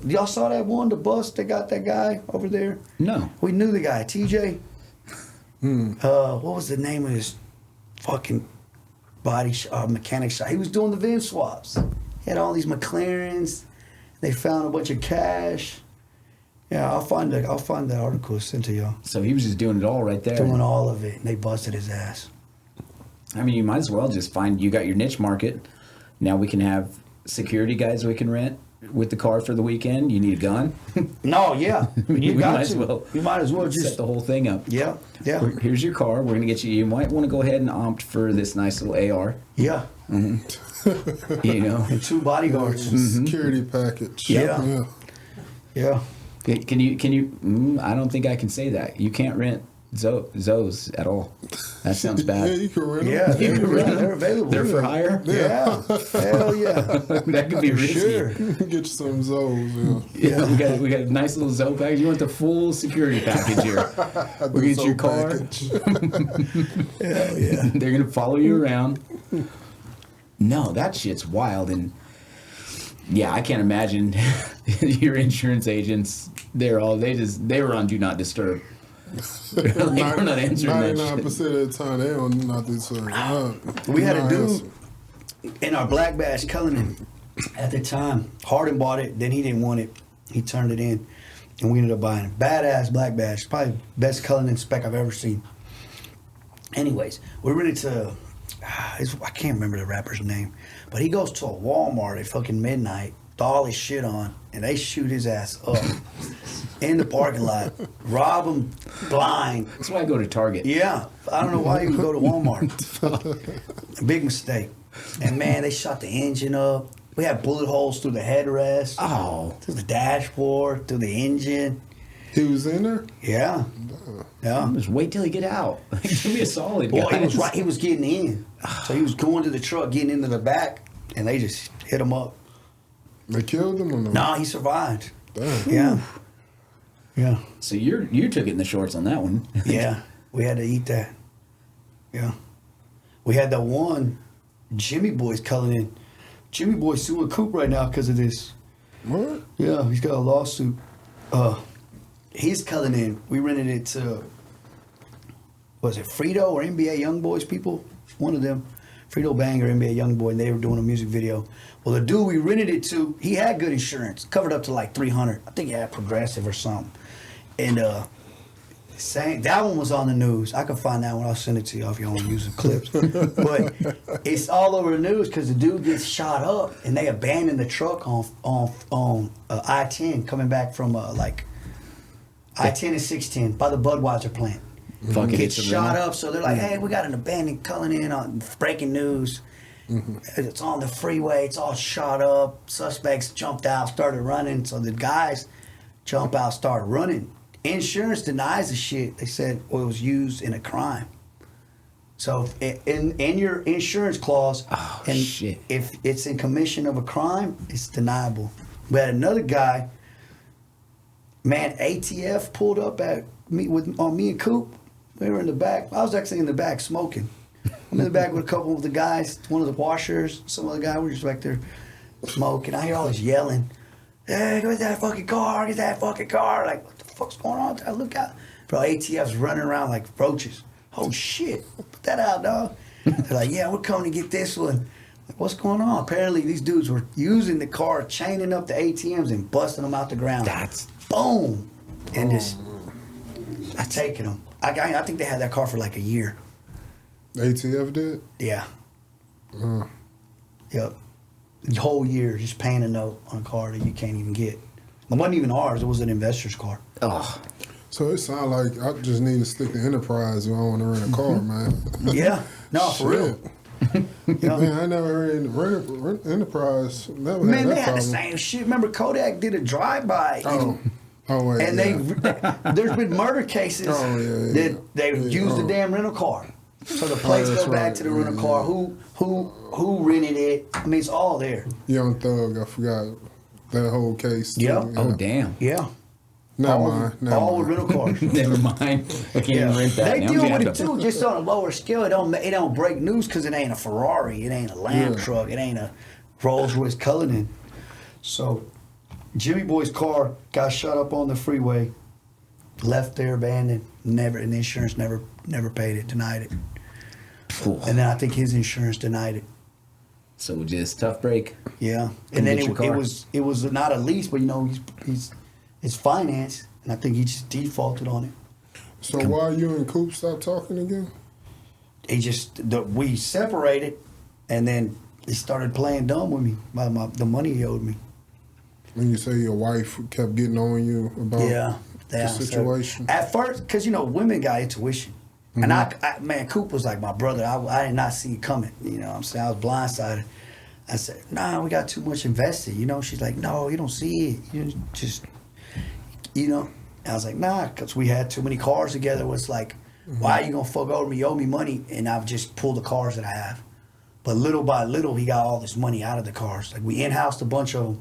Y'all saw that one, the bus that got that guy over there? No. We knew the guy, TJ. What was the name of his fucking mechanic shop? He was doing the VIN swaps. He had all these McLarens. They found a bunch of cash. Yeah, I'll find the article sent to y'all. So he was just doing it all right there. Doing all of it, and they busted his ass. I mean, you might as well just find, you got your niche market. Now we can have security guys we can rent with the car for the weekend. You need a gun. No, yeah, you we got might to. as well. You might as well set just the whole thing up. yeah. Here's your car. We're gonna get you. You might want to go ahead and opt for this nice little AR. Yeah. You know. And 2 bodyguards. Security package. Yeah. Yeah. Can you? I don't think I can say that. You can't rent Zoes at all. That sounds Yeah, bad. you can rent them. Yeah, You can rent them. they're available. They're for hire. Yeah. Hell yeah. That could be For risky. sure. Get you some Zoes. Yeah. Yeah, we got a nice little Zoe package. You want the full security package here? We'll get your car. Hell yeah. They're gonna follow you around. No, that shit's wild, and yeah, I can't imagine your insurance agents. They were on do not disturb. Like, we're not answering that 99% shit. of the time, they don't not this. We had a dude in our Black Bass Cullinan at the time. Harden bought it, then he didn't want it. He turned it in, and we ended up buying it. Badass Black Bass, probably best Cullinan spec I've ever seen. Anyways, we rented to, I can't remember the rapper's name, but he goes to a Walmart at fucking midnight, with all his shit on, and they shoot his ass up in the parking lot, rob him blind. That's why I go to Target. Yeah, I don't know why you would go to Walmart. Big mistake. And man, they shot the engine up. We had bullet holes through the headrest, through the dashboard, through the engine. He was in there? Yeah, yeah. Just wait till he get out. Give me a solid. Well, guys. he was right. He was getting in, so he was going to the truck, getting into the back, and they just hit him up. They killed him or no? No, he survived. Damn. Yeah, yeah, So you took it in the shorts on that one. yeah. We had to eat that. Yeah, we had that one. Jimmy Boy's culling in. Jimmy Boy's suing Coop right now because of this. What? Yeah, he's got a lawsuit. He's culling in. We rented it to was it Frito or NBA Youngboys people? One of them, Frito Bang or NBA Youngboy, and they were doing a music video. Well, the dude we rented it to, he had good insurance, covered up to like $300. I think he had Progressive or something. And that one was on the news. I can find that one. I'll send it to y'all if y'all want to use the clips. But it's all over the news because the dude gets shot up and they abandoned the truck on I-10 coming back from like I-10 and 610 by the Budweiser plant. Fucking Gets shot up, so they're like, hey, we got an abandoned calling in on breaking news. It's on the freeway. It's all shot up. Suspects jumped out, started running. So the guys jump out, start running. Insurance denies the shit. They said, well, it was used in a crime. So in your insurance clause, if it's in commission of a crime, it's deniable. We had another guy, man, ATF pulled up at me on me and Coop. We were in the back. I was actually in the back smoking. I'm in the back with a couple of the guys, one of the washers, some other guy. We're just back there smoking. I hear all this yelling. Hey, get that fucking car, get that fucking car. Like, what the fuck's going on? I look out. Bro, ATF's running around like roaches. Oh, shit. Put that out, dog. They're like, yeah, we're coming to get this one. Like, what's going on? Apparently, these dudes were using the car, chaining up the ATMs and busting them out the ground. That's... Boom. And just taking them. I think they had that car for like a year. ATF did? Yeah. Yep. The whole year just paying a note on a car that you can't even get. It wasn't even ours. It was an investor's car. Oh. So it sounds like I just need to stick to Enterprise if I want to rent a car, man. Yeah. No, for real. Yeah. Man, I never heard Enterprise. Never Man, had that they had problem. the same shit. Remember Kodak did a drive-by. Oh, wait. And there's been murder cases that they used the damn rental car. So the plates go back to the rental car. Who rented it? I mean, it's all there. Young Thug, I forgot that whole case. Yep. Too. Oh, damn. Yeah. Never mind. All with rental cars. Never mind. I can't even rent that. They now. deal with it too, just on a lower scale. It don't break news because it ain't a Ferrari, it ain't a Lamb truck, it ain't a Rolls-Royce Cullinan. So Jimmy Boy's car got shot up on the freeway, left there abandoned. And the insurance never paid it, denied it. And then I think his insurance denied it. So just tough break. Yeah, Can and then get your car. it was not a lease, but you know it's financed, and I think he just defaulted on it. So why you and Coop stopped talking again? We separated, and then he started playing dumb with me about the money he owed me. When you say your wife kept getting on you about the So situation? at first, because women got intuition. And man, Coop was like my brother. I did not see it coming. You know what I'm saying? I was blindsided. I said, nah, we got too much invested. She's like, no, you don't see it. You just, I was like, nah, because we had too many cars together. It was like, why are you going to fuck over me? You owe me money. And I've just pulled the cars that I have. But little by little, he got all this money out of the cars. Like, we in-housed a bunch of them.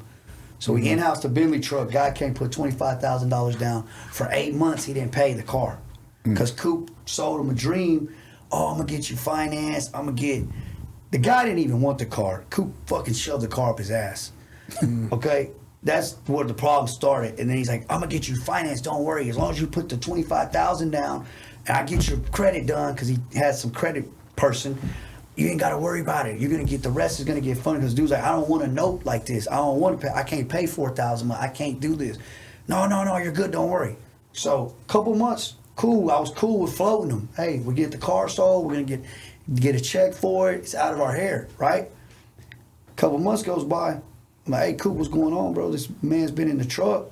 So we in-housed a Bentley truck. Guy came put $25,000 down. For 8 months, he didn't pay the car. Because Coop sold him a dream. Oh, I'm going to get you financed. The guy didn't even want the car. Coop fucking shoved the car up his ass. Okay? That's where the problem started. And then he's like, I'm going to get you financed. Don't worry. As long as you put the $25,000 down and I get your credit done, because he had some credit person, you ain't got to worry about it. You're going to get, the rest is going to get funded. Because dude's like, I don't want a note like this. I don't want to pay. I can't pay $4,000. I can't do this. No, you're good. Don't worry. So a couple months, cool. I was cool with floating them. Hey, we get the car sold. We're going to get a check for it. It's out of our hair, right? A couple months goes by. I'm like, hey, Coop, what's going on, bro? This man's been in the truck.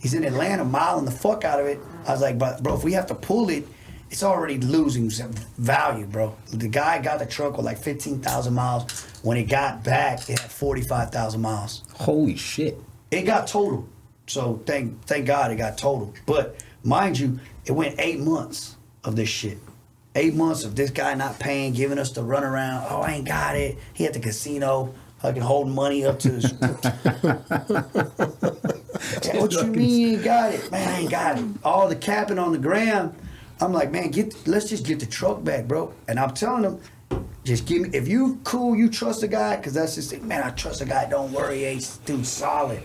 He's in Atlanta, miling the fuck out of it. I was like, but bro, if we have to pull it, it's already losing value, bro. The guy got the truck with like 15,000 miles. When it got back, it had 45,000 miles. Holy shit. It got totaled. So thank God it got totaled. But mind you, it went 8 months of this shit. 8 months of this guy not paying, giving us the runaround. Oh, I ain't got it. He at the casino, fucking holding money up to his... What you mean you ain't got it? Man, I ain't got it. All the capping on the gram. I'm like, man, let's just get the truck back, bro. And I'm telling him, just give me, if you cool, you trust the guy, because that's just it. Man, I trust the guy. Don't worry, dude's solid.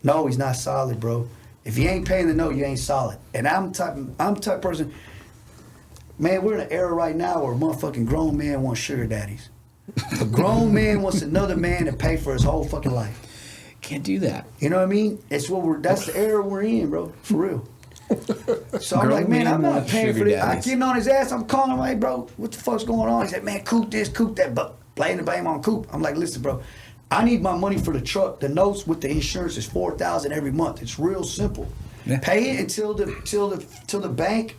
No, he's not solid, bro. If you ain't paying the note, you ain't solid. And I'm type person, Man, we're in an era right now where motherfucking grown men want sugar daddies. A grown man wants another man to pay for his whole fucking life. Can't do that. You know what I mean? That's the era we're in, bro. For real. So I'm Grown like, man, men I'm not want paying sugar for this. I daddies. getting on his ass. I'm calling him, like, bro, what the fuck's going on? He said, man, Coop this, Coop that, but blame the blame on Coop. I'm like, listen, bro, I need my money for the truck. The notes with the insurance is $4,000 every month. It's real simple. Yeah. Pay it until the bank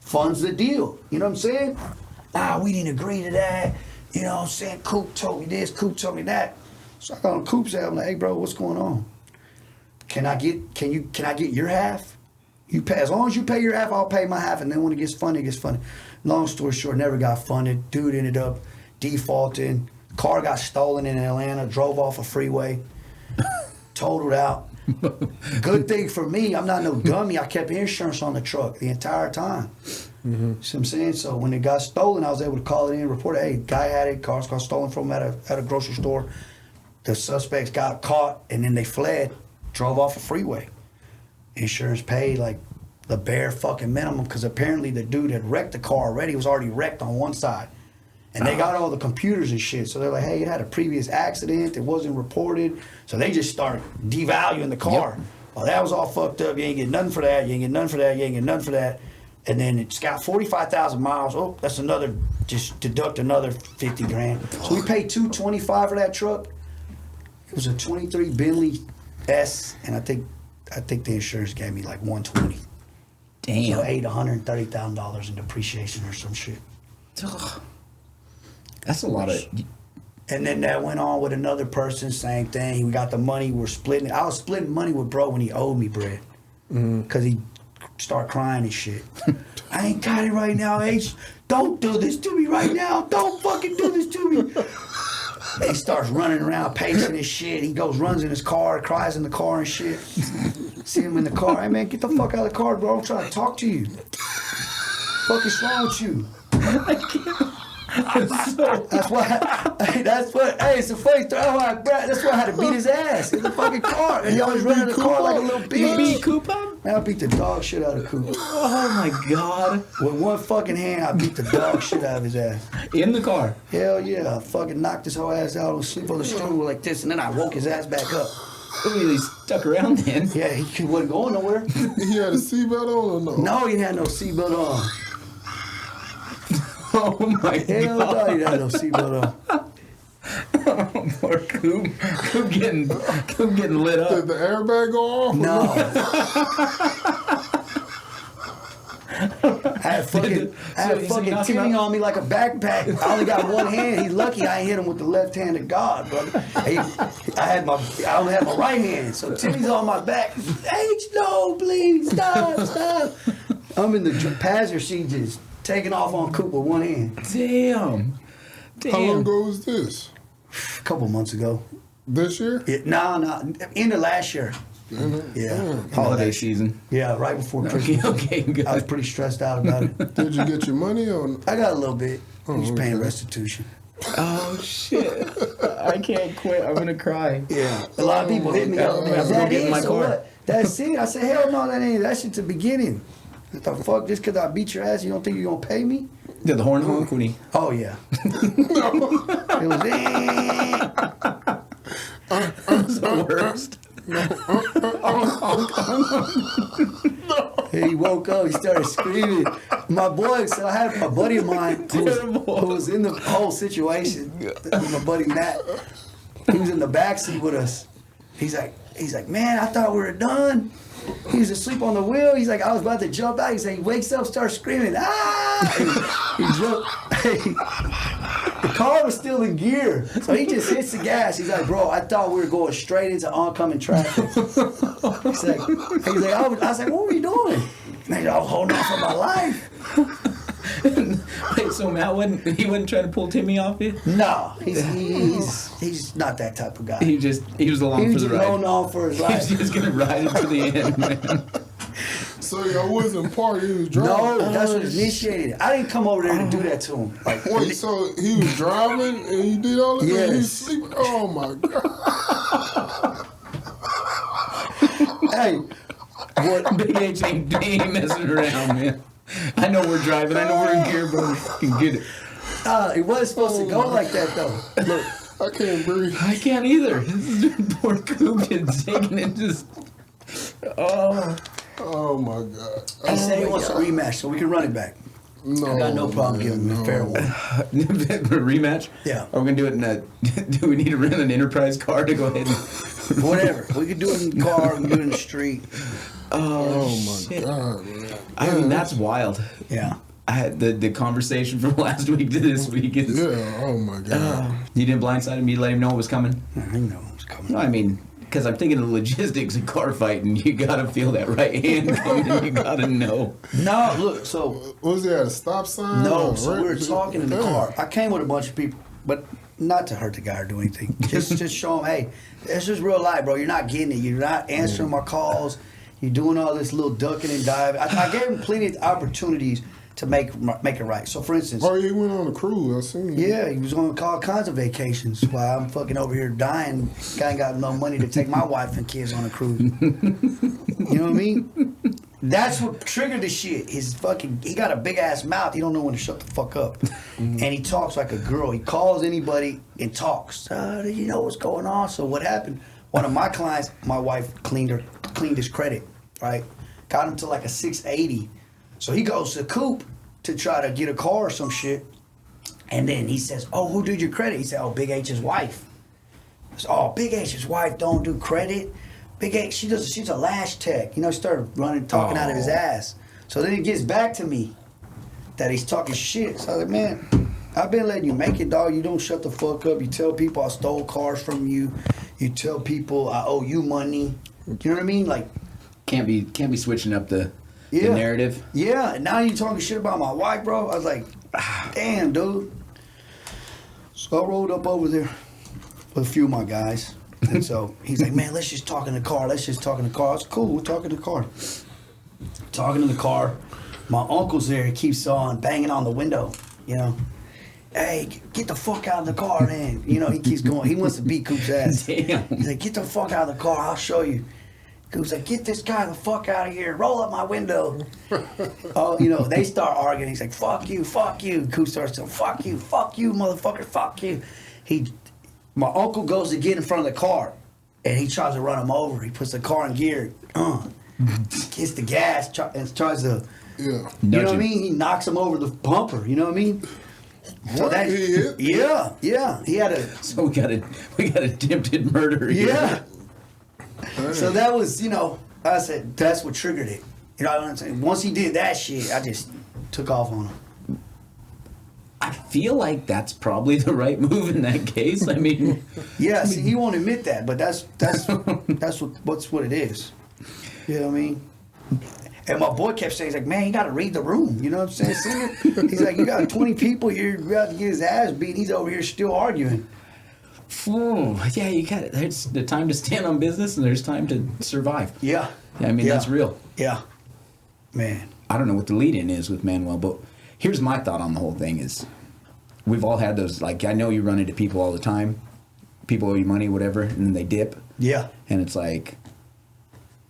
funds the deal. You know what I'm saying? We didn't agree to that. You know what I'm saying? Coop told me this, Coop told me that. So I got on Coop's ass. I'm like, hey, bro, what's going on? Can I get your half? You pay, as long as you pay your half, I'll pay my half, and then when it gets funded, it gets funded. Long story short, never got funded. Dude ended up defaulting. Car got stolen in Atlanta, drove off a freeway, totaled out. Good thing for me, I'm not no dummy. I kept insurance on the truck the entire time. See what I'm saying? So when it got stolen, I was able to call it in, report it. Hey, guy had it, cars got stolen from him at a grocery store. The suspects got caught, and then they fled, drove off a freeway. Insurance paid like the bare fucking minimum because apparently the dude had wrecked the car already. It was already wrecked on one side. And they got all the computers and shit. So they're like, hey, it had a previous accident. It wasn't reported. So they just started devaluing the car. Yep. Oh, that was all fucked up. You ain't getting nothing for that. You ain't getting nothing for that. You ain't getting nothing for that. And then it's got 45,000 miles. Oh, that's another, just deduct another 50 grand. So we paid $225 for that truck. It was a 23 Bentley S. And I think the insurance gave me like $120. Damn. So I ate $130,000 in depreciation or some shit. Ugh. That's a lot of. And then that went on with another person, same thing. We got the money, we're splitting it. I was splitting money with bro when he owed me bread. Because he started crying and shit. I ain't got it right now, H. Don't do this to me right now. Don't fucking do this to me. He starts running around, pacing his shit. He runs in his car, cries in the car and shit. See him in the car. Hey, man, get the fuck out of the car, bro. I'm trying to talk to you. What the fuck is wrong with you? I can't. That's why. Hey, it's a funny story. That's why I had to beat his ass in the fucking car. And he always running the car like a little bitch. You beat Coop up? Man, I beat the dog shit out of Coop. Oh my god. With one fucking hand, I beat the dog shit out of his ass. In the car? Hell yeah. I fucking knocked his whole ass out. I was sleep on the stool like this, and then I woke his ass back up. Oh, he stuck around then. Yeah, he wasn't going nowhere. He had a seatbelt on or no? No, he had no seatbelt on. Oh my Hell god. no, he had no seatbelt on. Oh, poor Coop. Coop getting lit up. Did the airbag go off? No. I had fucking Timmy on me like a backpack. I only got one hand. He's lucky I ain't hit him with the left hand of God, brother. I only have my right hand. So Timmy's on my back. H, no, please, stop. I'm in the passenger seat just taking off on Coop with one hand. Damn. How long ago was this? A couple months ago. This year? No, end of last year. Yeah. Holiday season. Yeah, right before Christmas. Okay, good. I was pretty stressed out about it. Did you get your money or? I got a little bit. He's paying okay. restitution. Oh shit. I can't quit. I'm gonna cry. Yeah. A lot of people hit me up. I'm gonna have to go get in my car. What? That's it. I said, hell no, that ain't. That shit's the beginning. What the fuck? Just because I beat your ass, you don't think you're gonna pay me? Did the horn honk when he? Oh yeah. It was. That's the worst. He woke up. He started screaming. My boy. So I had a buddy of mine who was in the whole situation. My buddy Matt. He was in the backseat with us. He's like, man, I thought we were done. He was asleep on the wheel. He's like, I was about to jump out. He wakes up, starts screaming, ah! He jumped. The car was still in gear, so he just hits the gas. He's like, bro, I thought we were going straight into oncoming traffic. He's like, I was like, what were you doing? Man, I was holding on for my life. Wait, so Matt wasn't trying to pull Timmy off you? No, he's not that type of guy. He was along for the ride. He was just holding on for his life. He was just gonna ride it to the end, man. So y'all wasn't part. He was driving. No, that's what initiated. I didn't come over there to do that to him. Like, wait, so he was driving and he did all this? Yes. And he was sleeping? Oh my god! Hey, Big H ain't messing around, man. I know we're driving. I know we're in gear, but we can get it. It wasn't supposed to go like that, though. Look. I can't breathe. I can't either. This is poor Coop is taking it just. Oh my God. He said he wants a rematch, so we can run it back. No, I got no problem giving him a fair one. Rematch? Yeah. Are we gonna do it in a? Do we need to rent an enterprise car to go ahead and? Whatever. We can do it in the car, we can do it in the street. Oh my shit. God, man. I mean, that's wild. Yeah. I had the conversation from last week to this week is. Yeah, oh my God. You didn't blindside him. You let him know it was coming. I know it was coming. No, I mean, because I'm thinking of the logistics of car fighting. You gotta feel that right hand coming. You gotta know. No, look, so. Was there at a stop sign? No, or so we were talking in the Yeah. car. I came with a bunch of people, but not to hurt the guy or do anything. Just show him, hey, this is real life, bro. You're not getting it. You're not answering my calls. You're doing all this little ducking and diving. I gave him plenty of opportunities to make it right. So, for instance, Oh, he went on a cruise. I seen. yeah, he was on all kinds of vacations while I'm fucking over here dying. Guy ain't got no money to take my wife and kids on a cruise. You know what I mean? That's what triggered the shit. He got a big ass mouth. He don't know when to shut the fuck up. And he talks like a girl. He calls anybody and talks. Did you know what's going on? So what happened? One of my clients, my wife cleaned his credit, right? Got him to like a 680. So he goes to Coop to try to get a car or some shit. And then he says, oh, who did your credit? He said, oh, Big H's wife. I said, oh, Big H's wife don't do credit. Big H, she's a lash tech. You know, started talking out of his ass. So then he gets back to me that he's talking shit. So I was like, man, I've been letting you make it, dog. You don't shut the fuck up. You tell people I stole cars from you. You tell people I owe you money. You know what I mean? Like, Can't be switching up the narrative. Yeah, and now you talking shit about my wife, bro. I was like, damn, dude. So I rolled up over there with a few of my guys. And so he's like, man, let's just talk in the car. Let's just talk in the car. It's cool. We're talking in the car. Talking in the car. My uncle's there. He keeps on banging on the window, you know. Hey, get the fuck out of the car, man. You know, he keeps going. He wants to beat Coop's ass. Damn. He's like, get the fuck out of the car. I'll show you. Coop's like, get this guy the fuck out of here. Roll up my window. Oh, you know, they start arguing. He's like, fuck you, fuck you. Coop starts saying, fuck you, motherfucker, fuck you. My uncle goes to get in front of the car, and he tries to run him over. He puts the car in gear, hits the gas, and tries to, Yeah. you know what I mean? He knocks him over the bumper. You know what I mean? So What? He hit? yeah. He had a, So we got attempted murder here. yeah. So that was, you know, I said, that's what triggered it. You know what I'm saying? Once he did that shit, I just took off on him. I feel like that's probably the right move in that case. I mean, Yeah, see, he won't admit that, but that's what it is. You know what I mean? And my boy kept saying, he's like, man, you got to read the room. You know what I'm saying? Singer? He's like, you got 20 people here about to get his ass beat. He's over here still arguing. yeah, you got it. There's the time to stand on business, and there's time to survive. Yeah. I mean, Yeah. that's real. Yeah. Man. I don't know what the lead-in is with Manuel, but here's my thought on the whole thing is we've all had those, like, I know you run into people all the time. People owe you money, whatever, and then they dip. Yeah. And it's like,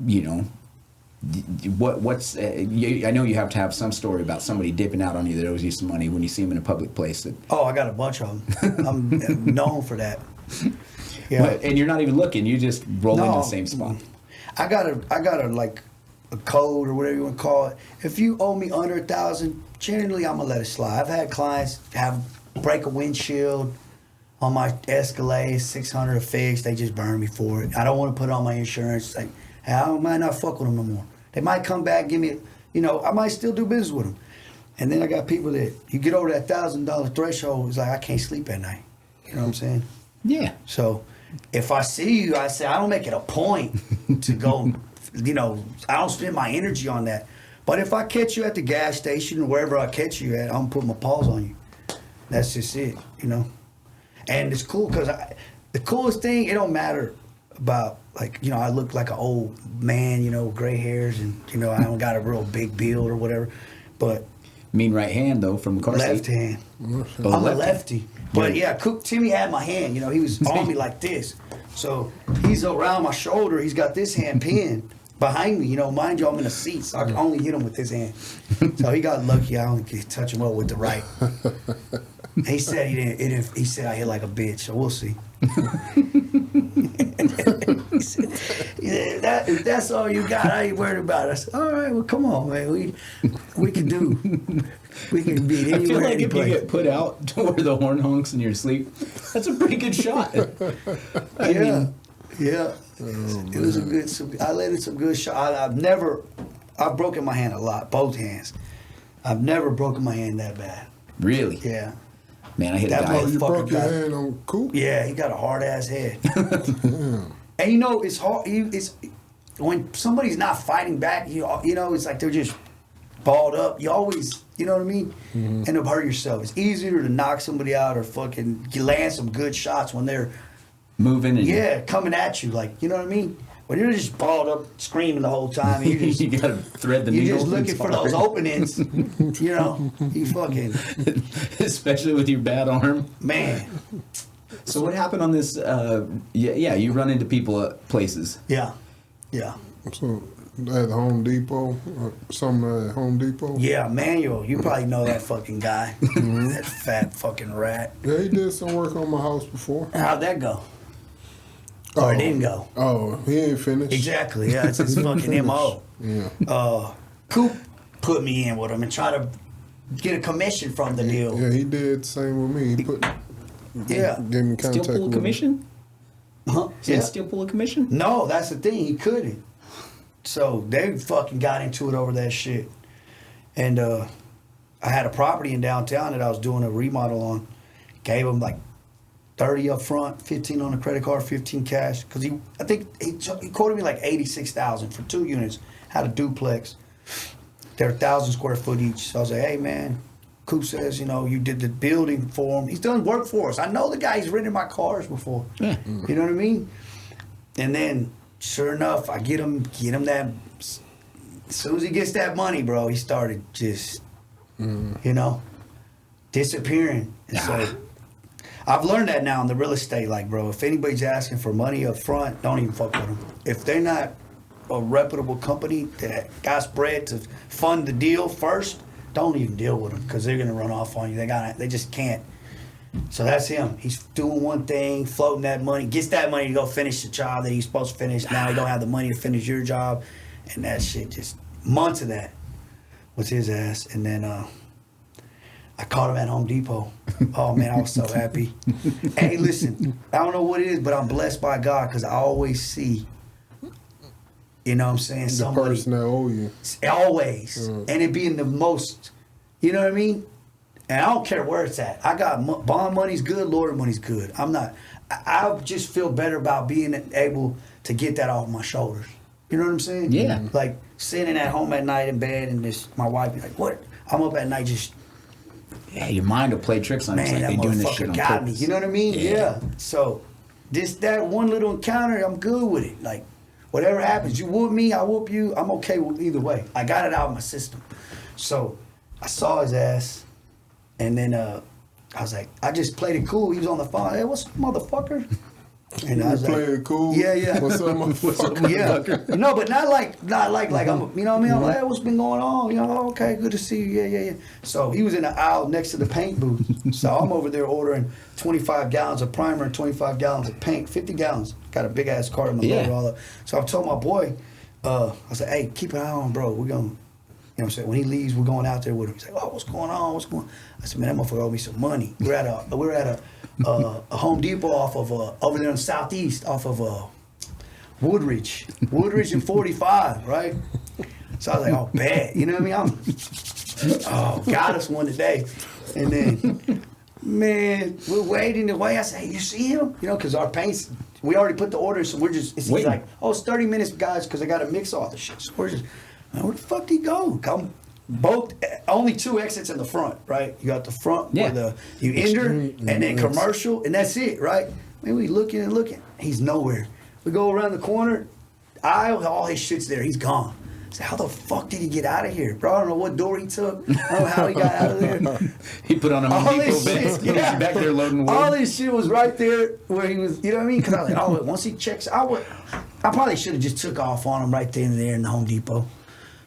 you know, what's I know you have to have some story about somebody dipping out on you that owes you some money when you see them in a public place. That, Oh, I got a bunch of them. I'm known for that. Yeah. and you're not even looking. You just roll into No. the same spot. I got a like a code or whatever you want to call it. If you owe me under 1,000, generally I'm gonna let it slide. I've had clients break a windshield on my Escalade, $600 a fix. They just burn me for it. I don't want to put it on my insurance. It's like, hey, I might not fuck with them no more. They might come back, give me, you know, I might still do business with them. And then I got people that you get over that $1,000 threshold, it's like I can't sleep at night. You know what I'm saying? Yeah. So if I see you, I say, I don't make it a point to go, you know, I don't spend my energy on that. But if I catch you at the gas station or wherever I catch you at, I'm going to put my paws on you. That's just it, you know. And it's cool because the coolest thing, it don't matter about, like, you know, I look like an old man, you know, gray hairs and, you know, I don't got a real big build or whatever. But Mean right hand, though, from the car left seat. hand. Oh, I'm a lefty. lefty. But yeah, Timmy had my hand. You know, he was on me like this. So he's around my shoulder. He's got this hand pinned. behind me. You know, mind you, I'm in the seat, so I can only hit him with this hand. So he got lucky. I only could touch him up with the right. He said he said I hit like a bitch, so we'll see. He said, yeah, if that's all you got, I ain't worried about it. I said, all right, well, come on, man. We can beat anywhere. I feel like any if place. you get put out to where the horn honks in your sleep, that's a pretty good shot. Yeah. It was a good. I landed some good shots. I've broken my hand a lot, both hands. I've never broken my hand that bad. Really? Yeah. Man, I hit That a guy. You broke Motherfucker your got- hand on Coop? Yeah, he got a hard ass head. And you know, it's hard. It's when somebody's not fighting back. You know, it's like they're just balled up. You always, you know what I mean, end up hurting yourself. It's easier to knock somebody out or fucking land some good shots when they're Moving and coming at you. Like, you know what I mean. When you're just balled up, screaming the whole time, and you gotta thread the you're needle. just looking for those openings. You know, you fucking Especially with your bad arm. man. So what happened on this? You run into people at places. Yeah. So at the Home Depot, something at Home Depot. Yeah, Manuel, you probably know that fucking guy. That fat fucking rat. Yeah, he did some work on my house before. How'd that go? Or it didn't go. Oh, he ain't finished. Exactly, yeah, it's his fucking MO. Yeah. Coop put me in with him and tried to get a commission from the deal. Yeah, he did the same with me. He gave me contact Still pull a with commission? Huh? Did Yeah. still pull a commission? No, that's the thing, he couldn't. So they fucking got into it over that shit. And I had a property in downtown that I was doing a remodel on. Gave him like 30 up front, 15 on the credit card, 15 cash. Because I think he quoted me like 86,000 for 2 units. Had a duplex. They're 1,000 square foot each. So I was like, hey man, Coop says, you know, you did the building for him. He's done work for us. I know the guy. He's rented my cars before. Yeah. You know what I mean? And then, sure enough, I get him that. As soon as he gets that money, bro, he started just, you know, disappearing. And so I've learned that now in the real estate. Like, bro, if anybody's asking for money up front, don't even fuck with them. If they're not a reputable company that got spread to fund the deal first, don't even deal with them because they're gonna run off on you. They just can't. So that's him. He's doing one thing, floating that money, gets that money to go finish the job that he's supposed to finish. Now he don't have the money to finish your job, and that shit just months of that was his ass. And then I caught him at Home Depot. Oh man, I was so happy. Hey, listen, I don't know what it is, but I'm blessed by God because I always see. You know what I'm saying? The Somebody person that owe you. always, and it being the most. You know what I mean? And I don't care where it's at. I got bond money's good, lawyer money's good. I'm not. I just feel better about being able to get that off my shoulders. You know what I'm saying? Yeah. Like sitting at home at night in bed and my wife be like, "What?" I'm up at night just. Yeah, your mind will play tricks on you. It's Man, like that they're doing this shit motherfucker on got me. purpose. You know what I mean? Yeah. So, that one little encounter, I'm good with it. Like, whatever happens, you whoop me, I whoop you. I'm okay with either way. I got it out of my system. So, I saw his ass, and then I was like, I just played it cool. He was on the phone. Hey, what's up, motherfucker? And I was Played like, it cool. Yeah. What's up, motherfucker? Yeah, no, but not like I'm, you know what I mean? I'm like, hey, what's been going on? You know, okay, good to see you. Yeah. So he was in the aisle next to the paint booth. So I'm over there ordering 25 gallons of primer and 25 gallons of paint, 50 gallons. Got a big ass cart in my loader, all up. So I told my boy, I was like, hey, keep an eye on, bro. We're gonna, you know what I'm saying? When he leaves, we're going out there with him. He's like, oh, what's going on? I said, man, that motherfucker owe me some money. We're at a Home Depot off of over there in the southeast, off of Woodridge and 45, right? So I was like, oh, bad. You know what I mean? Got us one today. And then, man, we're waiting to wait. I said, hey, you see him? You know, because our paints, we already put the order, so we're just, he's like, oh, it's 30 minutes, guys, because I got to mix all the shit. So we're just, man, where the fuck did he go? Come. Both, only 2 exits in the front, right? You got the front where you enter, and then commercial, and that's it, right? Man, we looking and looking. He's nowhere. We go around the corner, aisle, all his shit's there. He's gone. I said, how the fuck did he get out of here? Bro, I don't know what door he took. I don't know how he got out of there. He put on a Home Depot this vest. shit, yeah. Back there loading wood. All this shit was right there where he was, you know what I mean? Because I was like, oh, once he checks out, I probably should have just took off on them right then and there in the Home Depot.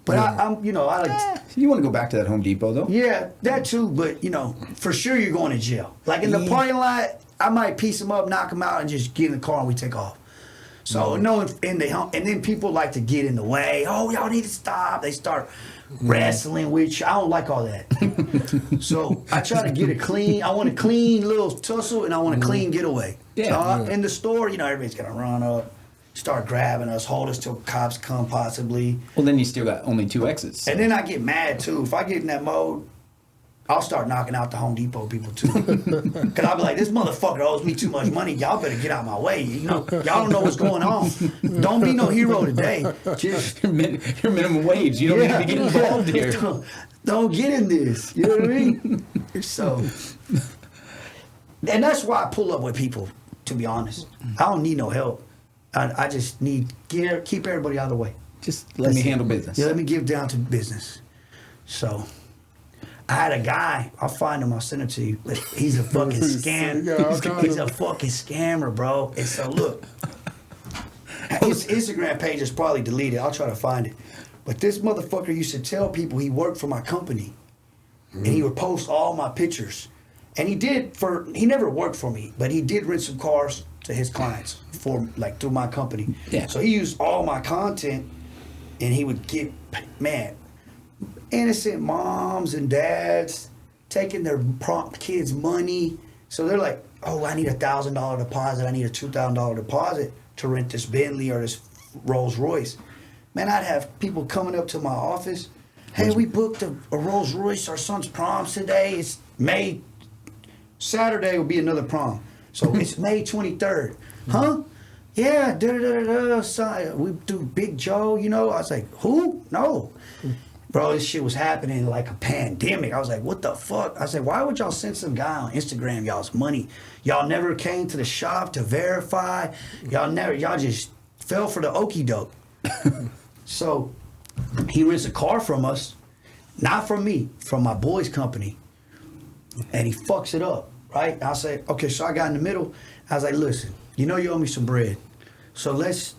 But I'm, you know, I like. You want to go back to that Home Depot though? Yeah, that too. But you know, for sure you're going to jail. Like in the parking lot, I might piece them up, knock them out, and just get in the car and we take off. So no, and then people like to get in the way. Oh, y'all need to stop. They start wrestling with you. I don't like all that. So I try to get it clean. I want a clean little tussle, and I want a clean getaway. Yeah. So in the store, you know, everybody's gonna run up, start grabbing us, hold us till cops come possibly. Well, then you still got only 2 exits. So. And then I get mad too. If I get in that mode, I'll start knocking out the Home Depot people too. Cause I'll be like, this motherfucker owes me too much money. Y'all better get out my way. You know, y'all don't know what's going on. Don't be no hero today. Just your minimum wage. You don't need to get involved here. Don't get in this. You know what I mean? So, and that's why I pull up with people. To be honest, I don't need no help. I just need keep everybody out of the way. Just let me handle business. Yeah, let me give down to business. So. I had a guy, I'll find him, I'll send him to you. He's a fucking scam. He's a fucking scammer, bro. And so look, his Instagram page is probably deleted. I'll try to find it. But this motherfucker used to tell people he worked for my company. And he would post all my pictures. And he never worked for me, but he did rent some cars to his clients through my company. Yeah. So he used all my content and he would get, man, innocent moms and dads taking their kids' money. So they're like, oh, I need $1,000 deposit. I need a $2,000 deposit to rent this Bentley or this Rolls-Royce. Man, I'd have people coming up to my office. Hey, we booked a Rolls-Royce. Our son's prom's today. It's May. Saturday will be another prom. So it's May 23rd. Huh? Yeah, we do Big Joe, you know. I was like, who? No. Bro, this shit was happening like a pandemic. I was like, what the fuck? I said, why would y'all send some guy on Instagram y'all's money? Y'all never came to the shop to verify. Y'all just fell for the okie doke. So he rents a car from us, not from me, from my boy's company. And he fucks it up, right? I say, okay, so I got in the middle. I was like, listen, you know you owe me some bread. So let's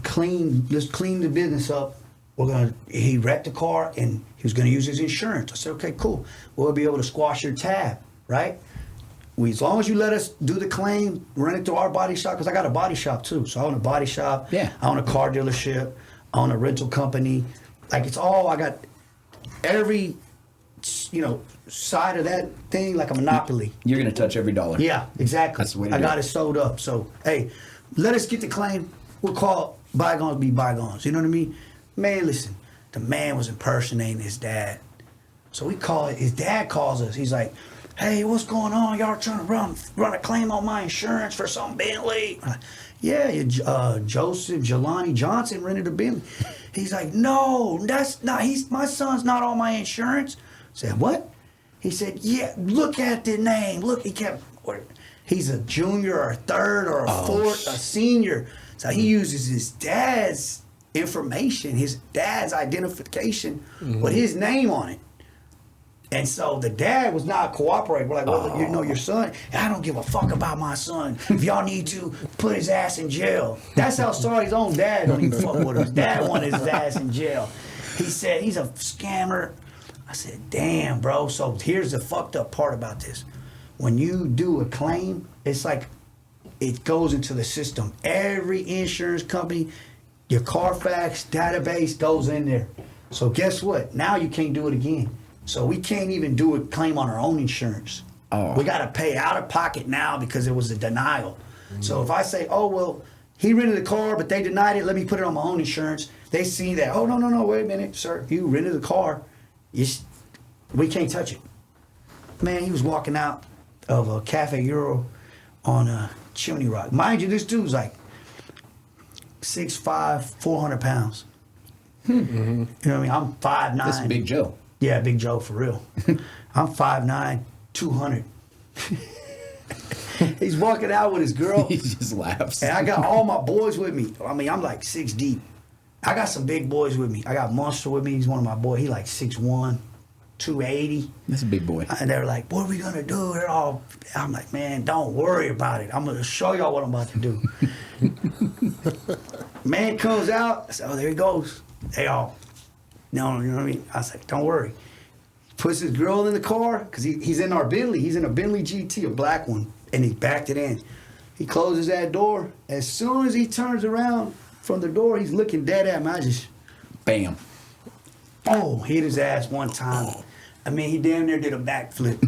clean the business up. He wrecked the car and he was gonna use his insurance. I said, okay, cool. We'll be able to squash your tab, right? As long as you let us do the claim, run it through our body shop, because I got a body shop too. So I own a body shop. Yeah. I own a car dealership. I own a rental company. Like it's all, I got every, side of that thing like a monopoly. You're gonna touch every dollar. Yeah, exactly. That's the way to I do got it. it sold up. So, hey, let us get the claim. We'll call bygones be bygones. You know what I mean? Man, listen, the man was impersonating his dad. So his dad calls us. He's like, hey, what's going on? Y'all trying to run a claim on my insurance for some Bentley? Yeah, Joseph Jelani Johnson rented a Bentley. He's like, no, that's not, my son's not on my insurance. I said, what? He said, yeah, look at the name. Look, he's a junior or a third or a fourth, a senior. So he uses his dad's information, his dad's identification with his name on it. And so the dad was not cooperating. We're like, well, you know your son. I don't give a fuck about my son. If y'all need to, put his ass in jail. That's how sorry his own dad don't even fuck with him. His dad wanted his ass in jail. He said, he's a scammer. I said, damn, bro. So here's the fucked up part about this. When you do a claim, it's like it goes into the system. Every insurance company, your Carfax database goes in there. So guess what? Now you can't do it again. So we can't even do a claim on our own insurance. We got to pay out of pocket now because it was a denial. So if I say, oh, well, he rented the car, but they denied it, let me put it on my own insurance. They see that, oh, no, wait a minute, sir. You rented the car. We can't touch it. Man, he was walking out of a Cafe Euro on Chimney Rock. Mind you, this dude's like 6'5", 400 pounds. You know what I mean? I'm 5'9". This is Big Joe. Yeah, Big Joe, for real. I'm 5'9", 200. He's walking out with his girl. He just laughs. And I got all my boys with me. I mean, I'm like 6 deep. I got some big boys with me. I got Monster with me. He's one of my boys. He like 6'1", 280. That's a big boy. And they're like, what are we going to do? I'm like, man, don't worry about it. I'm going to show y'all what I'm about to do. Man comes out. I said, oh, there he goes. They all, no, you know what I mean? I was like, don't worry. Puts his girl in the car, because he's in our Bentley. He's in a Bentley GT, a black one, and he backed it in. He closes that door. As soon as he turns around from the door, he's looking dead at me. I just, Bam. oh, hit his ass one time. I mean, he damn near did a backflip.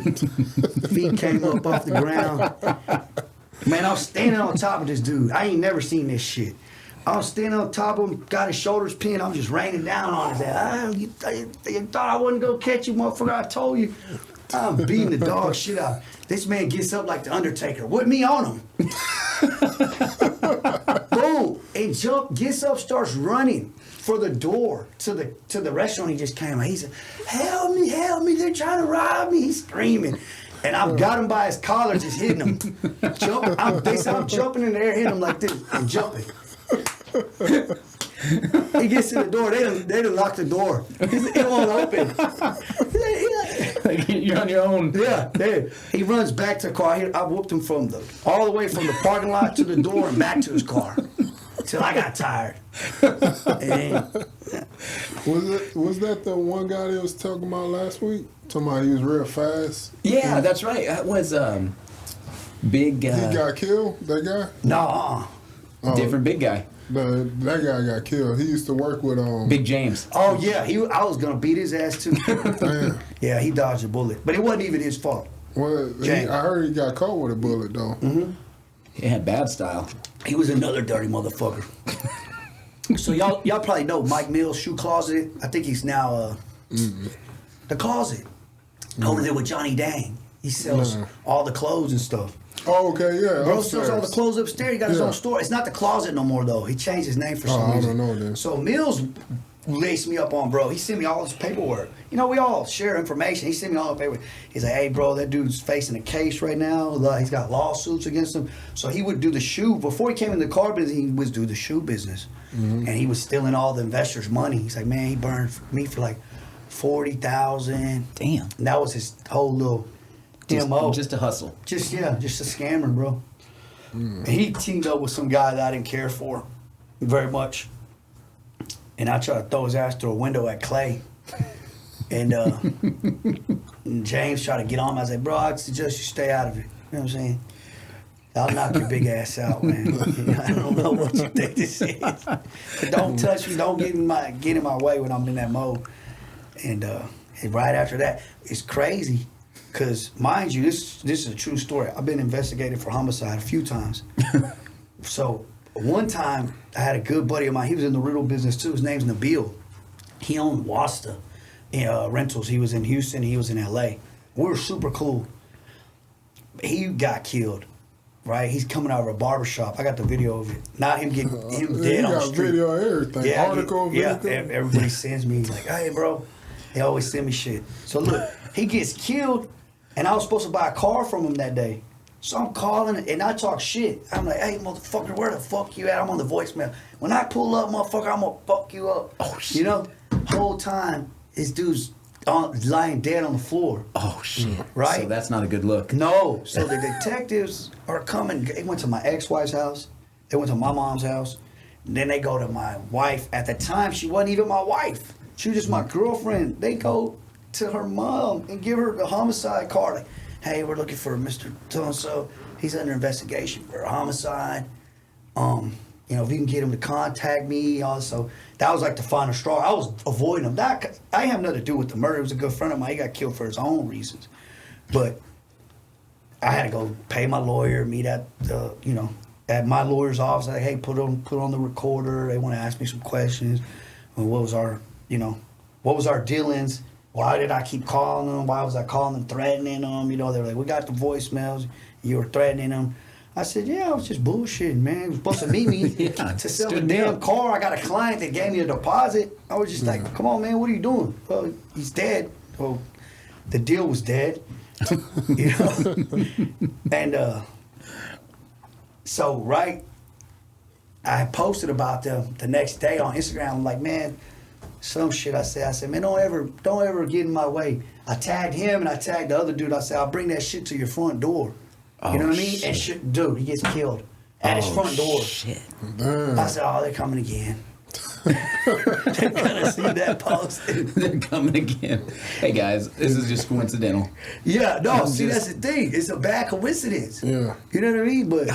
Feet came up off the ground. Man, I was standing on top of this dude. I ain't never seen this shit. I was standing on top of him, got his shoulders pinned. I'm just raining down on his ass. You thought I wasn't gonna catch you, motherfucker. I told you. I'm beating the dog shit out. This man gets up like the Undertaker with me on him. Boom. And gets up, starts running for the door to the restaurant he just came out. He said, help me, they're trying to rob me. He's screaming. And I've got him by his collar, just hitting him. They said I'm jumping in the air, hitting him like this, and jumping. He gets to the door, they done locked the door. It won't open. Like you're on your own. Yeah, there. He runs back to the car. I whooped him all the way from the parking lot to the door and back to his car. Till I got tired. And, Was that the one guy that was talking about last week? Talking about he was real fast? Yeah, that's right. That was big. He got killed, that guy? no. Different big guy. That guy got killed. He used to work with Big James. Oh yeah, I was gonna beat his ass too. Damn. Yeah, he dodged a bullet, but it wasn't even his fault. Well, I heard he got caught with a bullet though. Mm-hmm. He had bad style. He was another dirty motherfucker. So y'all probably know Mike Mills' shoe closet. I think he's now the closet over there with Johnny Dang. He sells all the clothes and stuff. Oh, okay, yeah. Bro sells all the clothes upstairs. He got his own store. It's not the closet no more though. He changed his name for some reason. I don't know then. So Mills laced me up on bro. He sent me all his paperwork. You know, we all share information. He sent me all the paperwork. He's like, hey bro, that dude's facing a case right now. He's got lawsuits against him. So he would do the shoe before he came in the car business. He was do the shoe business, and he was stealing all the investors' money. He's like, man, he burned me for like $40,000. Damn. And that was his whole little MO. Just a hustle. Just a scammer, bro. And he teamed up with some guy that I didn't care for very much. And I tried to throw his ass through a window at Clay. And James tried to get on him. I was like, bro, I suggest you stay out of it. You know what I'm saying? I'll knock your big ass out, man. I don't know what you think this is. But don't touch me. Don't get in my way when I'm in that mode. And right after that, it's crazy. Because, mind you, this is a true story. I've been investigated for homicide a few times. So, one time, I had a good buddy of mine. He was in the rental business, too. His name's Nabil. He owned Wasta Rentals. He was in Houston. He was in L.A. We were super cool. He got killed, right? He's coming out of a barbershop. I got the video of it. Not him getting him dead on the street. Video of everything. Yeah, Article, yeah. video. Everybody sends me, like, hey, bro. They always send me shit. So, look, he gets killed. And I was supposed to buy a car from him that day. So I'm calling and I talk shit. I'm like, hey, motherfucker, where the fuck you at? I'm on the voicemail. When I pull up, motherfucker, I'm going to fuck you up. Oh, shit. You know? Whole time, this dude's lying dead on the floor. Oh, shit. Right? So that's not a good look. No. So the detectives are coming. They went to my ex-wife's house. They went to my mom's house. And then they go to my wife. At the time, she wasn't even my wife. She was just my girlfriend. They go to her mom and give her the homicide card. Like, hey, we're looking for Mr. So-and-so. He's under investigation for a homicide. If you can get him to contact me. Also, that was like the final straw. I was avoiding him. I didn't have nothing to do with the murder. He was a good friend of mine. He got killed for his own reasons. But I had to go pay my lawyer, meet at at my lawyer's office. Like, hey, put on the recorder. They want to ask me some questions. Well, what was our dealings? Why did I keep calling them? Why was I calling them, threatening them? They were like, we got the voicemails. You were threatening them. I said, yeah, I was just bullshitting, man. You were supposed to meet me to sell the damn car. I got a client that gave me a deposit. I was just like, come on, man, what are you doing? Well, he's dead. Well, the deal was dead. And so, right, I posted about them the next day on Instagram. I'm like, man, some shit I said, man, don't ever get in my way. I tagged him and I tagged the other dude. I said, I'll bring that shit to your front door. You know what I mean? And shit, dude, he gets killed at his front door. Shit. Damn. I said, oh, they're coming again. They're gonna see that post. They're coming again. Hey guys, this is just coincidental. Yeah, no, see, that's the thing. It's a bad coincidence. Yeah. You know what I mean? But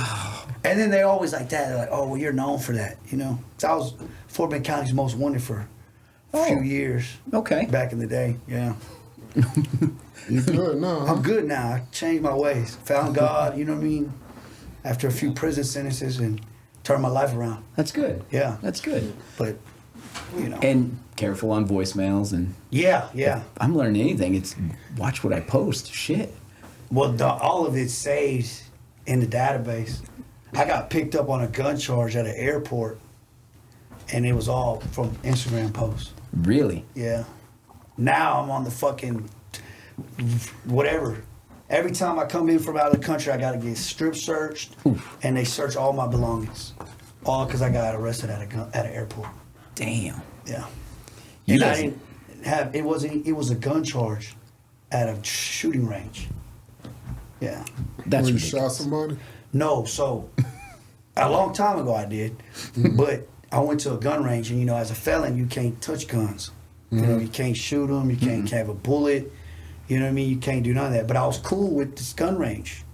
and then they always like that. They're like, oh, well, you're known for that, you know? 'Cause I was Fort Bend County's most wanted for a few years. Okay. Back in the day, yeah. You good now? I'm good now. I changed my ways. Found God, you know what I mean? After a few prison sentences and turned my life around. That's good. Yeah. That's good. But, you know. And careful on voicemails and Yeah. I'm learning anything. It's watch what I post. Shit. Well, all of it's saved in the database. I got picked up on a gun charge at an airport, and it was all from Instagram posts. Really? Yeah. Now I'm on the fucking whatever. Every time I come in from out of the country, I got to get strip searched, and they search all my belongings, all because I got arrested at an airport. Damn. Yeah. You And I guys- didn't have it was a gun charge at a shooting range. Yeah. That's When you ridiculous. shot somebody? No, so a long time ago I did, but I went to a gun range, and you know, as a felon, you can't touch guns. You know, you can't shoot them, you can't have a bullet. You know what I mean? You can't do none of that. But I was cool with this gun range.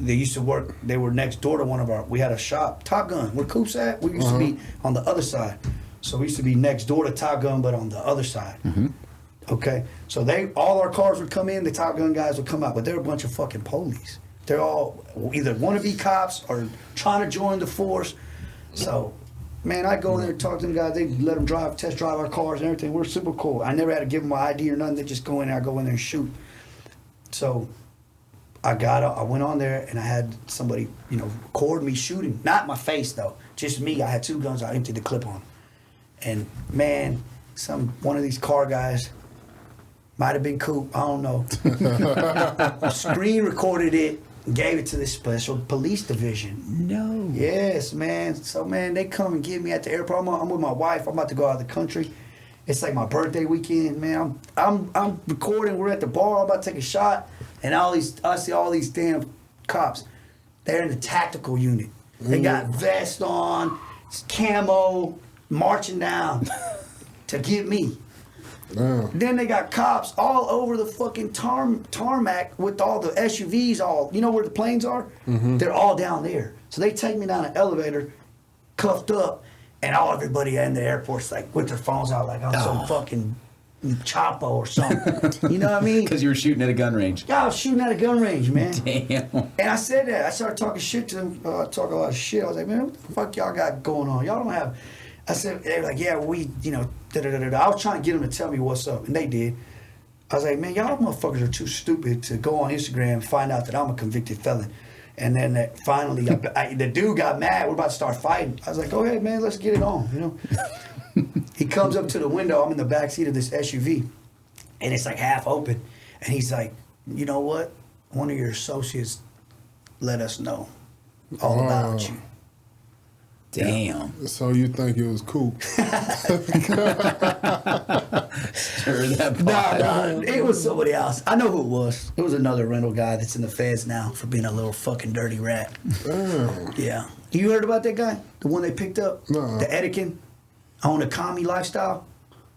They used to work. They were next door to one of our. We had a shop, Top Gun. Where Coop's at? We used to be on the other side. So we used to be next door to Top Gun, but on the other side. Okay, so all our cars would come in. The Top Gun guys would come out, but they're a bunch of fucking police. They're all either wannabe cops or trying to join the force. So, man, I go in there and talk to them guys. They let them test drive our cars and everything. We're super cool. I never had to give them my ID or nothing. They just go in there. I go in there and shoot. So, I went on there and I had somebody, you know, record me shooting. Not my face though, just me. I had 2 guns. I emptied the clip on. And man, one of these car guys. Might have been Coop, I don't know. Screen recorded it and gave it to the special police division. No. Yes, man. So, man, they come and get me at the airport. I'm with my wife. I'm about to go out of the country. It's like my birthday weekend, man. I'm recording. We're at the bar. I'm about to take a shot. And I see all these damn cops. They're in the tactical unit. They got vests on, camo, marching down to get me. Damn. Then they got cops all over the fucking tarmac with all the SUVs all, you know where the planes are? They're all down there. So they take me down an elevator, cuffed up, and everybody in the airport's like with their phones out like I'm some fucking Chapo or something. You know what I mean? Because you were shooting at a gun range. Yeah, I was shooting at a gun range, man. Damn. And I said that. I started talking shit to them. I talk a lot of shit. I was like, man, what the fuck y'all got going on? Y'all don't have... I said, they were like, yeah, we, you know, da-da-da-da. I was trying to get them to tell me what's up, and they did. I was like, man, y'all motherfuckers are too stupid to go on Instagram and find out that I'm a convicted felon. And then finally, the dude got mad. We're about to start fighting. I was like, go ahead, man, let's get it on, you know. He comes up to the window. I'm in the back seat of this SUV, and it's like half open. And he's like, you know what? One of your associates let us know all about you. Damn. So you think it was cool? Stir that pot. Nah, it was somebody else. I know who it was. It was another rental guy that's in the feds now for being a little fucking dirty rat. Damn. Yeah. You heard about that guy? The one they picked up? No. The Etiquette on the commie lifestyle?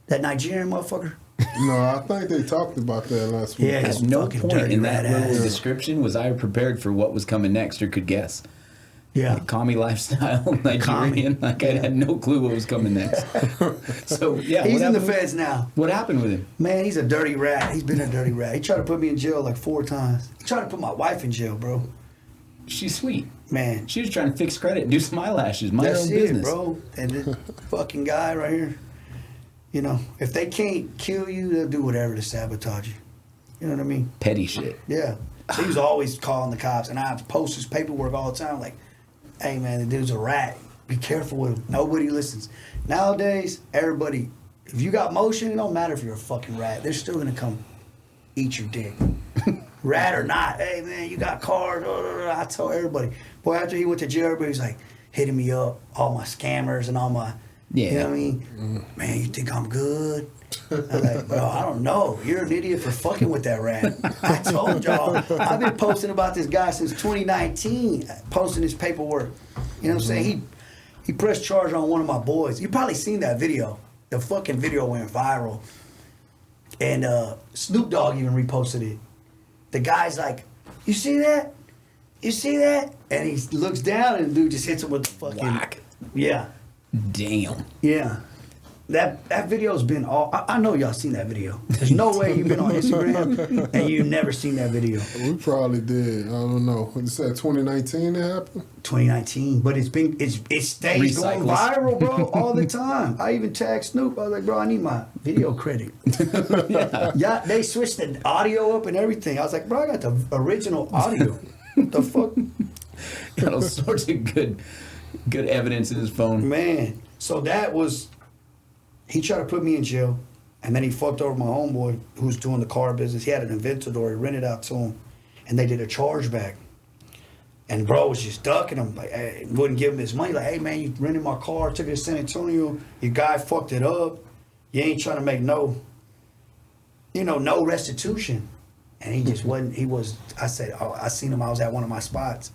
That Nigerian motherfucker? No, I think they talked about that last week. Yeah. At no Fucking point dirty in that rat little ass. description was I prepared for what was coming next or could guess. Yeah. Commie lifestyle, Nigerian. Like I had no clue what was coming next. So yeah, He's what in the happened- feds now. What happened with him? Man, he's a dirty rat. He's been a dirty rat. He tried to put me in jail like 4 times. He tried to put my wife in jail, bro. She's sweet. Man. She was trying to fix credit, do some eyelashes, mind her That's own it, business. bro. And this fucking guy right here, you know, if they can't kill you, they'll do whatever to sabotage you. You know what I mean? Petty shit. Yeah. So he was always calling the cops, and I post his paperwork all the time, like, hey, man, the dude's a rat. Be careful with him. Nobody listens. Nowadays, everybody, if you got motion, it don't matter if you're a fucking rat. They're still going to come eat your dick. Rat or not. Hey, man, you got cars. I told everybody. Boy, after he went to jail, everybody was like hitting me up, all my scammers and all my, you know what I mean? Man, you think I'm good? I'm like, bro, I don't know. You're an idiot for fucking with that rat. I told y'all. I've been posting about this guy since 2019, posting his paperwork. You know what I'm saying? He pressed charge on one of my boys. You probably seen that video. The fucking video went viral. And Snoop Dogg even reposted it. The guy's like, you see that? You see that? And he looks down and the dude just hits him with the fucking... Whack. Yeah. Damn. Yeah. That video's been all... I know y'all seen that video. There's no way you've been on Instagram and you've never seen that video. We probably did. I don't know. What you said, 2019 it happened? 2019. But it stays going Recycles. viral, bro, all the time. I even tagged Snoop. I was like, bro, I need my video credit. Yeah, they switched the audio up and everything. I was like, bro, I got the original audio. The fuck? Got all sorts of good evidence in his phone. Man. So that was... He tried to put me in jail, and then he fucked over my homeboy who's doing the car business. He had an Aventador, he rented out to him, and they did a chargeback. And bro was just ducking him, like, hey, wouldn't give him his money. Like, hey man, you rented my car, took it to San Antonio, your guy fucked it up. You ain't trying to make no restitution. And he just wasn't, I said, oh, I seen him, I was at one of my spots.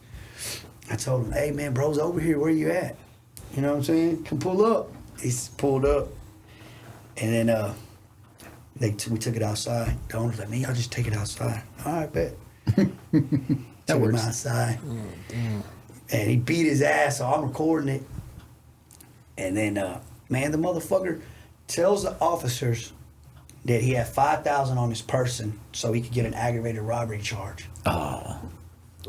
I told him, hey man, bro's over here, where you at? You know what I'm saying? Come pull up. He pulled up. And then we took it outside. The owner's like, man, y'all just take it outside. All right, bet. Took works. him outside. And he beat his ass, so I'm recording it. And then, man, the motherfucker tells the officers that he had $5,000 on his person so he could get an aggravated robbery charge. Oh.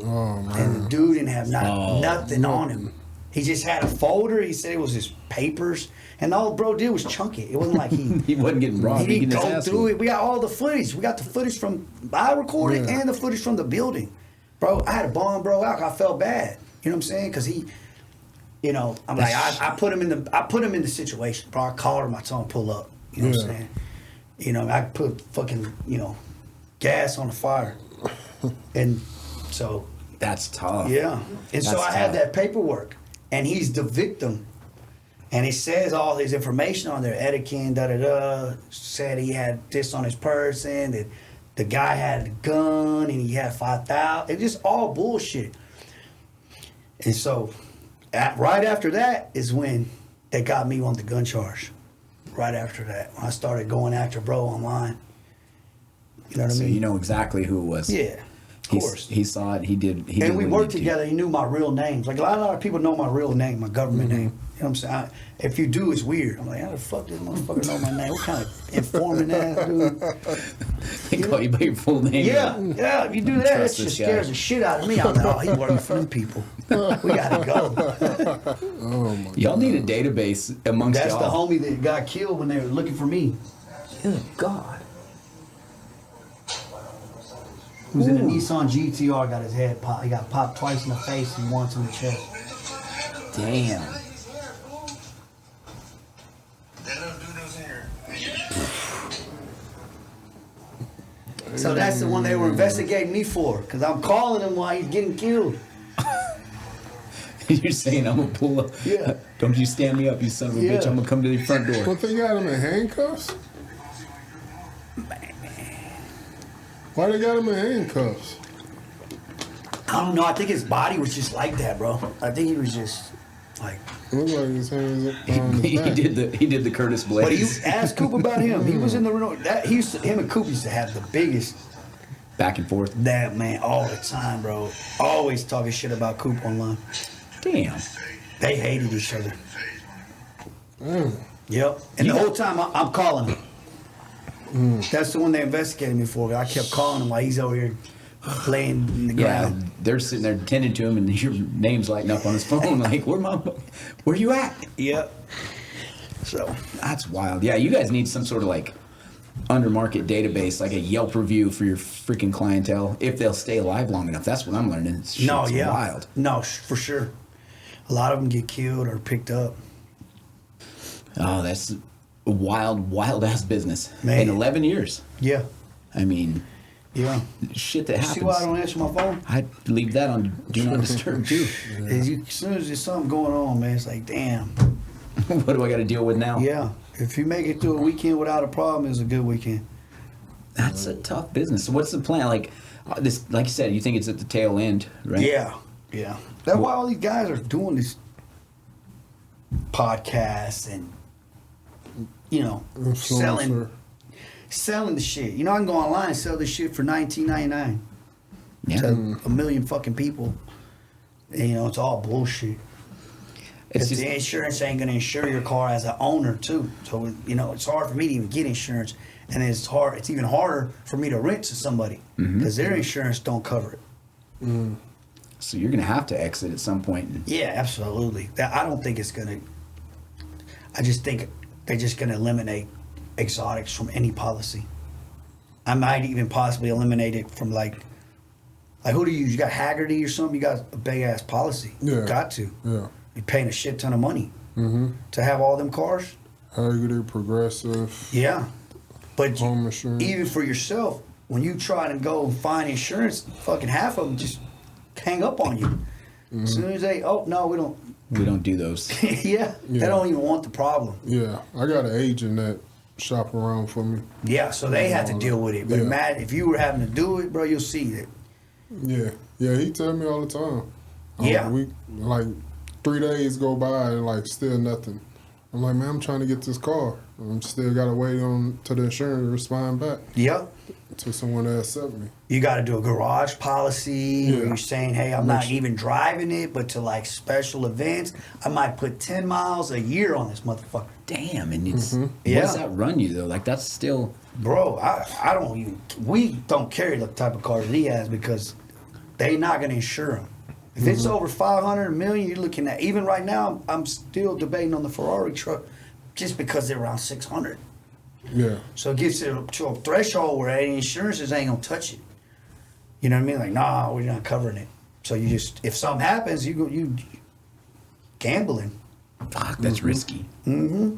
Oh, man. And the dude didn't have nothing on him. He just had a folder. He said it was his papers. And all bro did was chunk it. It wasn't like he... He wasn't getting robbed. He didn't go through it. We got all the footage. We got the footage from... I recorded and the footage from the building. Bro, I had a bomb bro out. I felt bad. You know what I'm saying? Because he... You know, I'm like, I put him in the situation. Bro, I called him. I told him pull up. You know what I'm saying? You know, I put fucking, gas on the fire. And so... That's tough. Yeah. And so I had that paperwork. And he's the victim. And it says all his information on there. Etiquette, da-da-da. Said he had this on his person. That the guy had a gun and he had 5,000. It's just all bullshit. And so right after that is when they got me on the gun charge. Right after that. When I started going after bro online. You know what I mean? So you know exactly who it was. Yeah. Of course. He saw it. He did. And we worked together. He knew my real names. Like a lot of people know my real name, my government name. You know what I'm saying? If you do, it's weird. I'm like, how the fuck does this motherfucker know my name? What kind of informant ass dude? They call you by your full name. Yeah. If you do that, Trust that this just guy. scares the shit out of me. I'm like, oh, he working for them people. We gotta go. Oh, my Y'all need a database amongst That's y'all. the homie that got killed when they were looking for me. Good God. He was in a Nissan GTR, got his head popped. He got popped twice in the face and once in the chest. Damn. So that's the one they were investigating me for, because I'm calling him while he's getting killed. You're saying I'm gonna pull up. Yeah. Don't you stand me up, you son of a bitch. I'm gonna come to the front door. But they got him in handcuffs? Why they got him in handcuffs? I don't know. I think his body was just like that, bro. I think he was just like. It looked like his hands up on his back. He did the Curtis Blaze. But you ask Coop about him. He was in the Renault. Him and Coop used to have the biggest. Back and forth. That man all the time, bro. Always talking shit about Coop online. Damn. They hated each other. Yep. And the whole time I'm calling him. That's the one they investigated me for. I kept calling him while he's over here laying in the Yeah, ground. they're sitting there tending to him, and your name's lighting up on his phone. Like, where you at? Yep. So That's wild. Yeah, you guys need some sort of like undermarket database, like a Yelp review for your freaking clientele, if they'll stay alive long enough. That's what I'm learning. Shit's wild. No, for sure. A lot of them get killed or picked up. Oh, that's a wild ass business. Man. In 11 years. Yeah. I mean, Yeah. shit that happens. See why I don't answer my phone? I'd leave that on Do Not Disturb too. As soon as there's something going on, man, it's like, damn. What do I got to deal with now? Yeah. If you make it through a weekend without a problem, it's a good weekend. That's a tough business. So what's the plan? Like this, like you said, you think it's at the tail end, right? Yeah. Yeah. That's why all these guys are doing this podcasts and Influencer. selling the shit. I can go online and sell this shit for $19.99 Yeah. to a million fucking people. And, it's all bullshit. It's Because just, the insurance ain't gonna insure your car as an owner too. So it's hard for me to even get insurance, and it's even harder for me to rent to somebody because their insurance don't cover it. so you're gonna have to exit at some point. Yeah, absolutely. I don't think it's gonna. I just think they're just gonna eliminate exotics from any policy. I might even possibly eliminate it from like who do you use? You got Haggerty or something? You got a big ass policy. Yeah. You got to. Yeah. You're paying a shit ton of money to have all them cars. Haggerty, Progressive. Yeah, but Home insurance. even for yourself, when you try to go find insurance, fucking half of them just hang up on you. As soon as no, we don't. We don't do those. Yeah, they don't even want the problem. Yeah, I got an agent that shop around for me. Yeah, so they had to deal with it. But Yeah. Matt, if you were having to do it, bro, you'll see it. Yeah, he tell me all the time. Yeah. We like 3 days go by and like still nothing. I'm like, man, I'm trying to get this car. I'm still gotta wait on to the insurance to respond back Yep. to someone to accept me. You got to do a garage policy where Yeah. you're saying, hey, I'm not even driving it, but to like special events, I might put 10 miles a year on this motherfucker. Damn, and it's what Yeah. does that run you though? Like that's still Bro, I don't even, we don't carry the type of cars that he has because they not going to insure him. If it's over 500 million, you're looking at, even right now, I'm still debating on the Ferrari truck just because they're around 600. Yeah, So it gets to a threshold where any insurances ain't going to touch it. You know what I mean? Like, nah, we're not covering it. So you just, if something happens, you gambling. fuck. That's risky. Mm-hmm.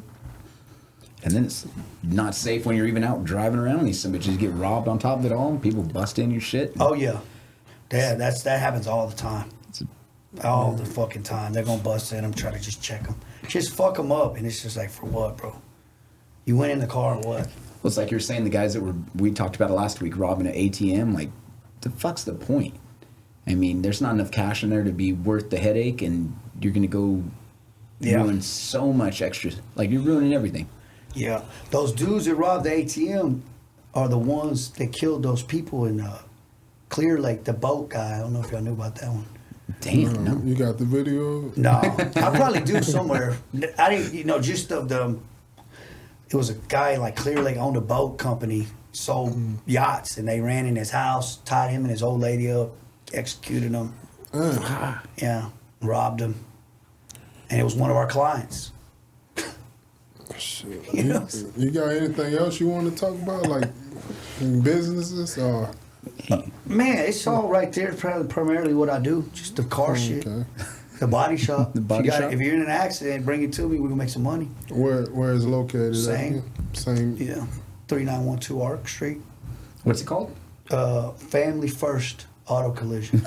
And then it's not safe when you're even out driving around. These some bitches get robbed on top of it all. People bust in your shit. Oh, yeah. That happens all the time. All the fucking time. They're going to bust in them, try to just check them. Just fuck them up. And it's just like, for what, bro? You went in the car and what? Well, it's like you're saying the guys that we talked about it last week robbing an ATM. Like, the fuck's the point? I mean, there's not enough cash in there to be worth the headache, and you're gonna go ruin so much extra. Like you're ruining everything. Yeah. Those dudes that robbed the ATM are the ones that killed those people in Clear Lake, the boat guy. I don't know if y'all knew about that one. Damn, no. you got the video. No, I probably do somewhere. I didn't, just of the. It was a guy like Clear Lake owned a boat company, sold yachts, and they ran in his house, tied him and his old lady up, executed him. Yeah, robbed him, and it was one of our clients. Shit. You know? You got anything else you want to talk about, like businesses or? Man, it's all right there. Primarily what I do, just the car shit. Okay. The body shop. The body shop? If you're in an accident, bring it to me. We can make some money. Where is it located? Same. Same. Yeah, 3912 Arc Street. What's it called? Family First Auto Collision.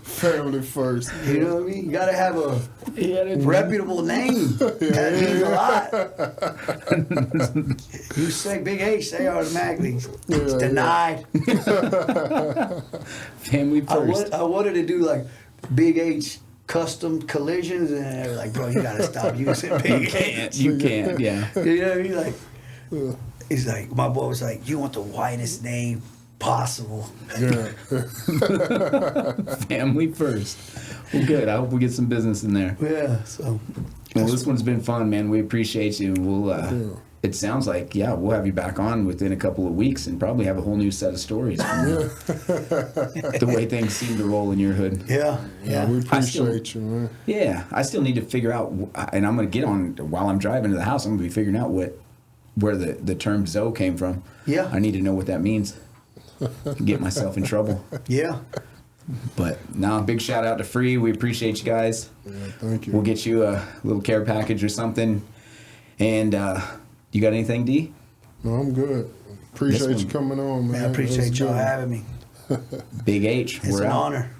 Family first. You know what I mean? You gotta have a reputable name. That means a lot. You say Big H, they automatically it's denied. Family first. I wanted to do like Big H custom collisions, and they were like, bro, you gotta stop using Big H. You can't, yeah. You know what I mean? Like, he's like, my boy was like, you want the whitest name possible. Yeah. Family first. Well, good. I hope we get some business in there. Yeah, so. Well, this one's been fun, man. We appreciate you. We'll. It sounds like, we'll have you back on within a couple of weeks and probably have a whole new set of stories from the way things seem to roll in your hood. Yeah. We appreciate you, man. Yeah, I still need to figure out, and I'm going to get on while I'm driving to the house. I'm going to be figuring out where the term Zoe came from. Yeah. I need to know what that means. Get myself in trouble. Yeah. But now, big shout out to Free. We appreciate you guys. Yeah, thank you. We'll get you a little care package or something. And you got anything, D? No, I'm good. Appreciate you coming on, man. I appreciate y'all having me. Big H. It's We're an out. honor.